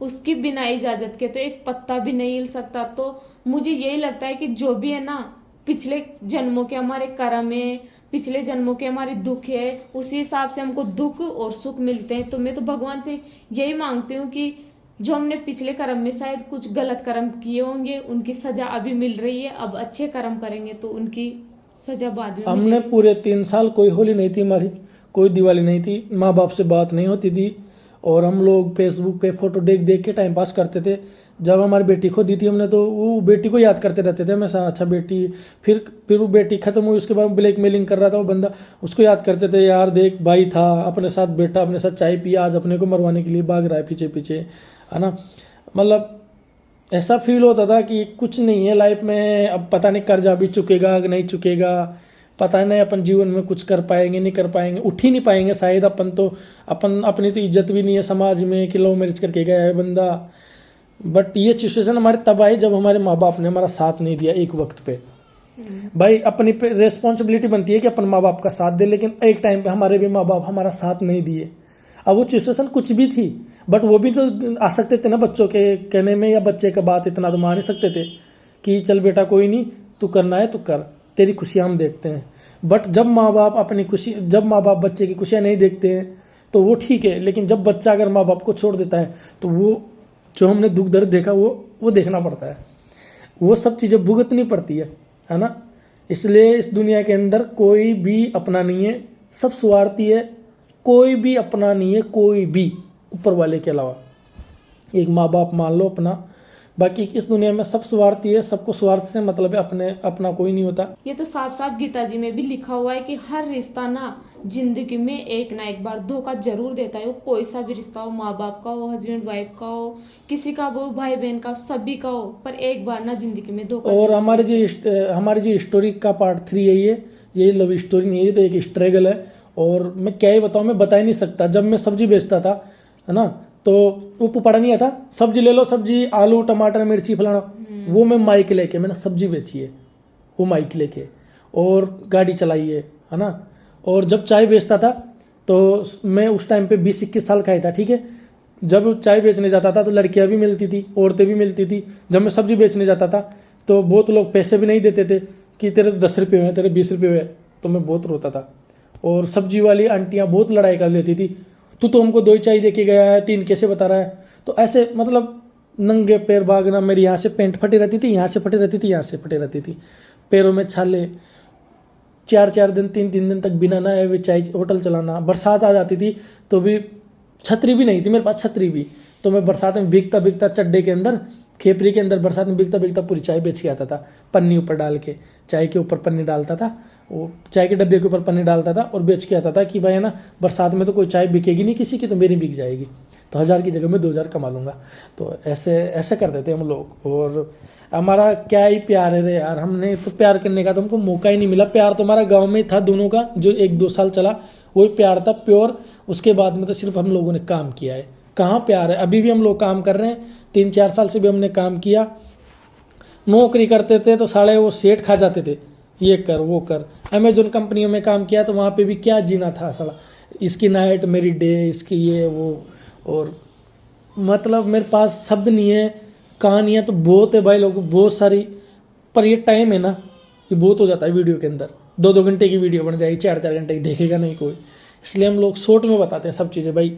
उसकी बिना इजाजत के तो एक पत्ता भी नहीं हिल सकता। तो मुझे यही लगता है कि जो भी है ना, पिछले जन्मों के हमारे कर्म है, पिछले जन्मों के हमारे दुख है, उसी हिसाब से हमको दुख और सुख मिलते हैं। तो मैं तो भगवान से यही मांगती हूँ कि जो हमने पिछले कर्म में शायद कुछ गलत कर्म किए होंगे, उनकी सजा अभी मिल रही है, अब अच्छे कर्म करेंगे तो उनकी सजा बाद में हमने पूरे 3 साल कोई होली नहीं थी हमारी, कोई दिवाली नहीं थी, माँ बाप से बात नहीं होती थी और हम लोग फेसबुक पे फोटो देख देख के टाइम पास करते थे। जब हमारी बेटी खो दी थी हमने तो वो बेटी को याद करते रहते थे हमेशा, अच्छा बेटी। फिर वो बेटी खत्म हुई, उसके बाद ब्लैकमेलिंग कर रहा था वो बंदा, उसको याद करते थे, यार देख भाई था अपने साथ बैठा, अपने साथ चाय पिया, आज अपने को मरवाने के लिए भाग रहा है पीछे पीछे, है ना। मतलब ऐसा फील होता था कि कुछ नहीं है लाइफ में, अब पता नहीं कर्जा भी चुकेगा कि नहीं चुकेगा, पता नहीं अपन जीवन में कुछ कर पाएंगे नहीं कर पाएंगे, उठ ही नहीं पाएंगे शायद अपन तो। अपनी तो इज्जत भी नहीं है समाज में कि लव मैरिज करके गया है बंदा। बट ये सिचुएशन हमारे तब आई जब हमारे माँ बाप ने हमारा साथ नहीं दिया एक वक्त पे। भाई अपनी रेस्पॉन्सिबिलिटी बनती है कि अपन माँ बाप का साथ दे, लेकिन एक टाइम पे हमारे भी माँ बाप हमारा साथ नहीं दिए। अब वो सिचुएशन कुछ भी थी, बट वो भी तो आ सकते थे ना बच्चों के कहने में, या बच्चे का बात इतना तो मान ही सकते थे कि चल बेटा कोई नहीं, तू करना है तू कर, तेरी खुशियाँ हम देखते हैं। बट जब माँ बाप बच्चे की खुशियाँ नहीं देखते हैं तो वो ठीक है, लेकिन जब बच्चा अगर माँ बाप को छोड़ देता है तो वो जो हमने दुख दर्द देखा वो देखना पड़ता है, वो सब चीज़ें भुगतनी पड़ती है ना। इसलिए इस दुनिया के अंदर कोई भी अपना नहीं है, सब स्वार्थी है, कोई भी अपना नहीं है, कोई भी ऊपर वाले के अलावा। एक माँ बाप मान लो अपना, बाकी इस दुनिया में सब स्वार्थी है, सबको स्वार्थ से मतलब है, अपना कोई नहीं होता। ये तो साफ साफ गीता जी में भी लिखा हुआ है कि हर रिश्ता ना जिंदगी में एक ना एक बार धोखा जरूर देता है। वो कोई सा भी रिश्ता हो, माँ बाप का हो, हस्बैंड वाइफ का हो, किसी का हो, भाई बहन का, सभी का हो, पर एक बार ना जिंदगी में धोखा। और हमारी जो स्टोरी का पार्ट 3 है ये लव स्टोरी नहीं है, ये तो एक स्ट्रगल है। और मैं क्या ही बताऊँ, मैं बता ही नहीं सकता। जब मैं सब्जी बेचता था है ना, तो वो पुपड़ा नहीं आता, सब्जी ले लो, सब्जी आलू टमाटर मिर्ची फलाना, वो मैं माइक लेके मैंने सब्जी बेची है, वो माइक लेके, और गाड़ी चलाई है ना। और जब चाय बेचता था तो मैं उस टाइम पे 20-21 साल का ही था, ठीक है। जब चाय बेचने जाता था तो लड़कियां भी मिलती थी, औरतें भी मिलती थी। जब मैं सब्जी बेचने जाता था तो बहुत लोग पैसे भी नहीं देते थे कि तेरे 10 रुपये हुए, तेरे 20 रुपये हुए, तो मैं बहुत रोता था। और सब्जी वाली आंटियाँ बहुत लड़ाई कर लेती थी, तू तो हमको 2 चाय दे के गया है, 3 कैसे बता रहा है। तो ऐसे मतलब नंगे पैर भागना, मेरी यहाँ से पेंट फटी रहती थी, यहाँ से फटी रहती थी, यहाँ से फटी रहती थी, पैरों में छाले, 4-4 दिन 3-3 दिन तक बिना नहाए हुए चाय होटल चलाना। बरसात आ जाती थी तो भी छतरी भी नहीं थी मेरे पास, छतरी भी, तो मैं बरसात में भीगता भीगता चड्डे के अंदर, खेपरी के अंदर बरसात में भीगता भीगता पूरी चाय बेच के आता था, पन्नी ऊपर डाल के, चाय के ऊपर पन्नी डालता था, वो चाय के डब्बे के ऊपर पन्नी डालता था और बेच के आता था कि भाई है ना, बरसात में तो कोई चाय बिकेगी नहीं किसी की, तो मेरी बिक जाएगी, तो 1000 की जगह में 2000 कमा लूँगा। तो ऐसे करते थे हम लोग। और हमारा क्या ही प्यार है रे यार, हमने तो प्यार करने का तो हमको मौका ही नहीं मिला। प्यार तो हमारा गाँव में था दोनों का, जो 1-2 साल चला वही प्यार था प्योर। उसके बाद में तो सिर्फ हम लोगों ने काम किया है। कहाँ प्यार है, अभी भी हम लोग काम कर रहे हैं, 3-4 साल से भी हमने काम किया। नौकरी करते थे तो साले वो सेठ खा जाते थे, ये कर वो कर। अमेजोन कंपनियों में काम किया तो वहाँ पे भी क्या जीना था साला, इसकी नाइट मेरी डे, इसकी ये वो। और मतलब मेरे पास शब्द नहीं है, कहानियाँ तो बहुत है भाई, लोगों बहुत सारी, पर ये टाइम है ना, ये बहुत हो जाता है वीडियो के अंदर। 2-2 घंटे की वीडियो बन जाएगी, 4-4 घंटे की देखेगा नहीं कोई, इसलिए हम लोग शॉर्ट में बताते हैं सब चीज़ें भाई।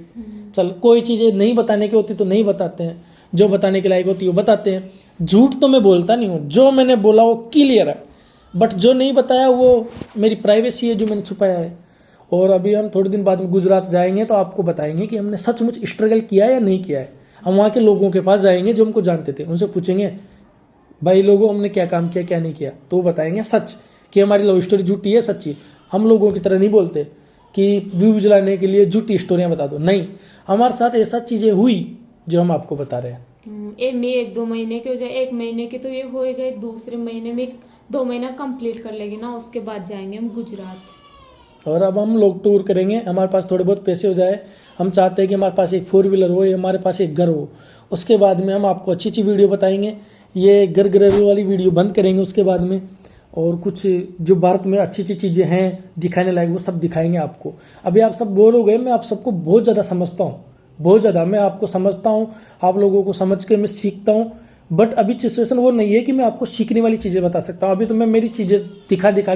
चल कोई चीज़ें नहीं बताने की होती तो नहीं बताते हैं, जो बताने के लायक होती है वो बताते हैं। झूठ तो मैं बोलता नहीं हूँ, जो मैंने बोला वो क्लियर है, बट जो नहीं बताया वो मेरी प्राइवेसी है, जो मैंने छुपाया है। और अभी हम थोड़े दिन बाद में गुजरात जाएंगे तो आपको बताएंगे कि हमने सचमुच स्ट्रगल किया है या नहीं किया है। हम वहाँ के लोगों के पास जाएंगे जो हमको जानते थे, उनसे पूछेंगे भाई लोगों हमने क्या काम किया क्या नहीं किया, तो वो बताएंगे सच कि हमारी लव स्टोरी झूठी है सच्ची। हम लोगों की तरह नहीं बोलते कि व्यूज लाने के लिए झूठी स्टोरियाँ बता दो, नहीं, हमारे साथ ऐसा चीज़ें हुई जो हम आपको बता रहे हैं। 1-2 महीने की हो जाए, 1 महीने की तो ये हो गए, दूसरे महीने में 2 महीना कंप्लीट कर लेगी ना, उसके बाद जाएंगे हम गुजरात। और अब हम लोग टूर करेंगे, हमारे पास थोड़े बहुत पैसे हो जाए, हम चाहते हैं कि हमारे पास एक 4 व्हीलर हो या हमारे पास एक घर हो, उसके बाद में हम आपको अच्छी वीडियो बताएंगे। ये घर वाली वीडियो बंद करेंगे उसके बाद में, और कुछ जो भारत में अच्छी चीज़ें हैं दिखाने लायक वो सब दिखाएंगे आपको। अभी आप सब बोर हो गए, मैं आप सबको बहुत ज़्यादा समझता हूँ, बहुत ज़्यादा मैं आपको समझता हूँ, आप लोगों को समझ के मैं सीखता हूँ। बट अभी सिचुएशन वो नहीं है कि मैं आपको सीखने वाली चीज़ें बता सकता हूँ। अभी तो मैं मेरी चीज़ें दिखा दिखा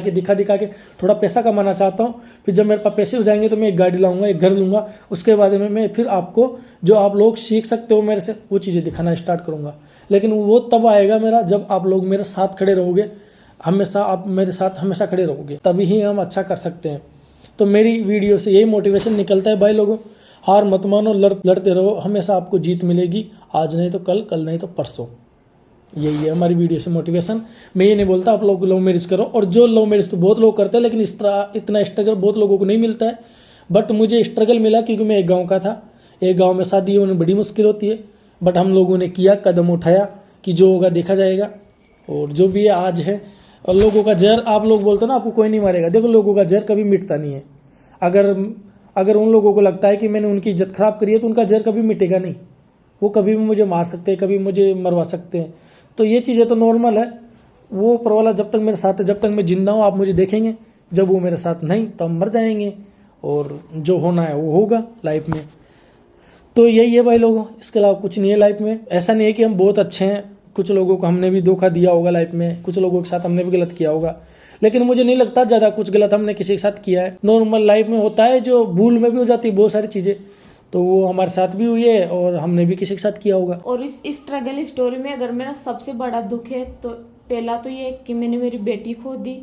के थोड़ा पैसा कमाना चाहता हूँ। फिर जब मेरे पास पैसे हो जाएंगे तो मैं एक गाड़ी लाऊंगा, एक घर लूँगा, उसके बाद में मैं फिर आपको जो आप लोग सीख सकते हो मेरे से वो चीज़ें दिखाना स्टार्ट करूँगा। लेकिन वो तब आएगा मेरा जब आप लोग मेरे साथ खड़े रहोगे, हमेशा आप मेरे साथ हमेशा खड़े रहोगे, तभी ही हम अच्छा कर सकते हैं। तो मेरी वीडियो से यही मोटिवेशन निकलता है भाई लोगों, हार मत मानो, लड़ते रहो, हमेशा आपको जीत मिलेगी, आज नहीं तो कल, कल नहीं तो परसों। यही है हमारी वीडियो से मोटिवेशन। मैं ये नहीं बोलता आप लोग लव मैरिज करो, और जो लव मैरिज तो बहुत लोग करते हैं, लेकिन इस तरह इतना स्ट्रगल बहुत लोगों को नहीं मिलता है। बट मुझे स्ट्रगल मिला क्योंकि मैं एक गाँव का था। एक गाँव में शादी होने बड़ी मुश्किल होती है, बट हम लोगों ने किया, कदम उठाया कि जो होगा देखा जाएगा। और जो भी आज है, और लोगों का जहर, आप लोग बोलते हो ना आपको कोई नहीं मारेगा, देखो लोगों का जहर कभी मिटता नहीं है। अगर उन लोगों को लगता है कि मैंने उनकी इज्जत खराब करी है तो उनका जहर कभी मिटेगा नहीं। वो कभी भी मुझे मार सकते हैं, कभी मुझे मरवा सकते हैं। तो ये चीज़ें तो नॉर्मल है। वो ऊपर वाला जब तक मेरे साथ है, जब तक मैं जिंदा हूँ आप मुझे देखेंगे, जब वो मेरे साथ नहीं तो हम मर जाएंगे, और जो होना है वो होगा लाइफ में। तो यही है भाई लोगों, इसके अलावा कुछ नहीं है लाइफ में। ऐसा नहीं है कि हम बहुत अच्छे हैं, कुछ लोगों को हमने भी धोखा दिया होगा लाइफ में, कुछ लोगों के साथ हमने भी गलत किया होगा, लेकिन मुझे नहीं लगता ज़्यादा कुछ गलत हमने किसी के साथ किया है। नॉर्मल लाइफ में होता है, जो भूल में भी हो जाती है बहुत सारी चीज़ें, तो वो हमारे साथ भी हुई है और हमने भी किसी के साथ किया होगा। और इस स्ट्रगल स्टोरी में अगर मेरा सबसे बड़ा दुख है तो पहला तो ये कि मैंने मेरी बेटी खो दी,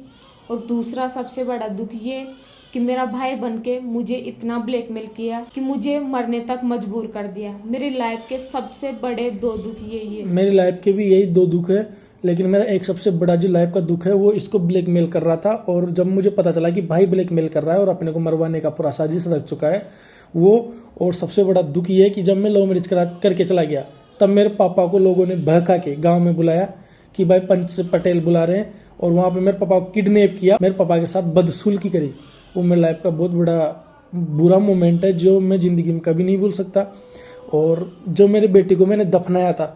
और दूसरा सबसे बड़ा दुख ये कि मेरा भाई बनके मुझे इतना ब्लैकमेल किया कि मुझे मरने तक मजबूर कर दिया। मेरी लाइफ के सबसे बड़े 2 दुख यही है। मेरी लाइफ के भी यही 2 दुख है, लेकिन मेरा एक सबसे बड़ा जो लाइफ का दुख है वो इसको ब्लैकमेल कर रहा था, और जब मुझे पता चला कि भाई ब्लैकमेल कर रहा है और अपने को मरवाने का पूरा साजिश रच चुका है वो। और सबसे बड़ा दुख ये है कि जब मैं लव मैरिज करके चला गया, तब मेरे पापा को लोगों ने बहका के गाँव में बुलाया कि भाई पंच पटेल बुला रहे हैं, और वहाँ पर मेरे पापा को किडनैप किया, मेरे पापा के साथ बदसलूकी करी। वो मेरी लाइफ का बहुत बड़ा बुरा मोमेंट है जो मैं ज़िंदगी में कभी नहीं भूल सकता। और जो मेरी बेटी को मैंने दफनाया था,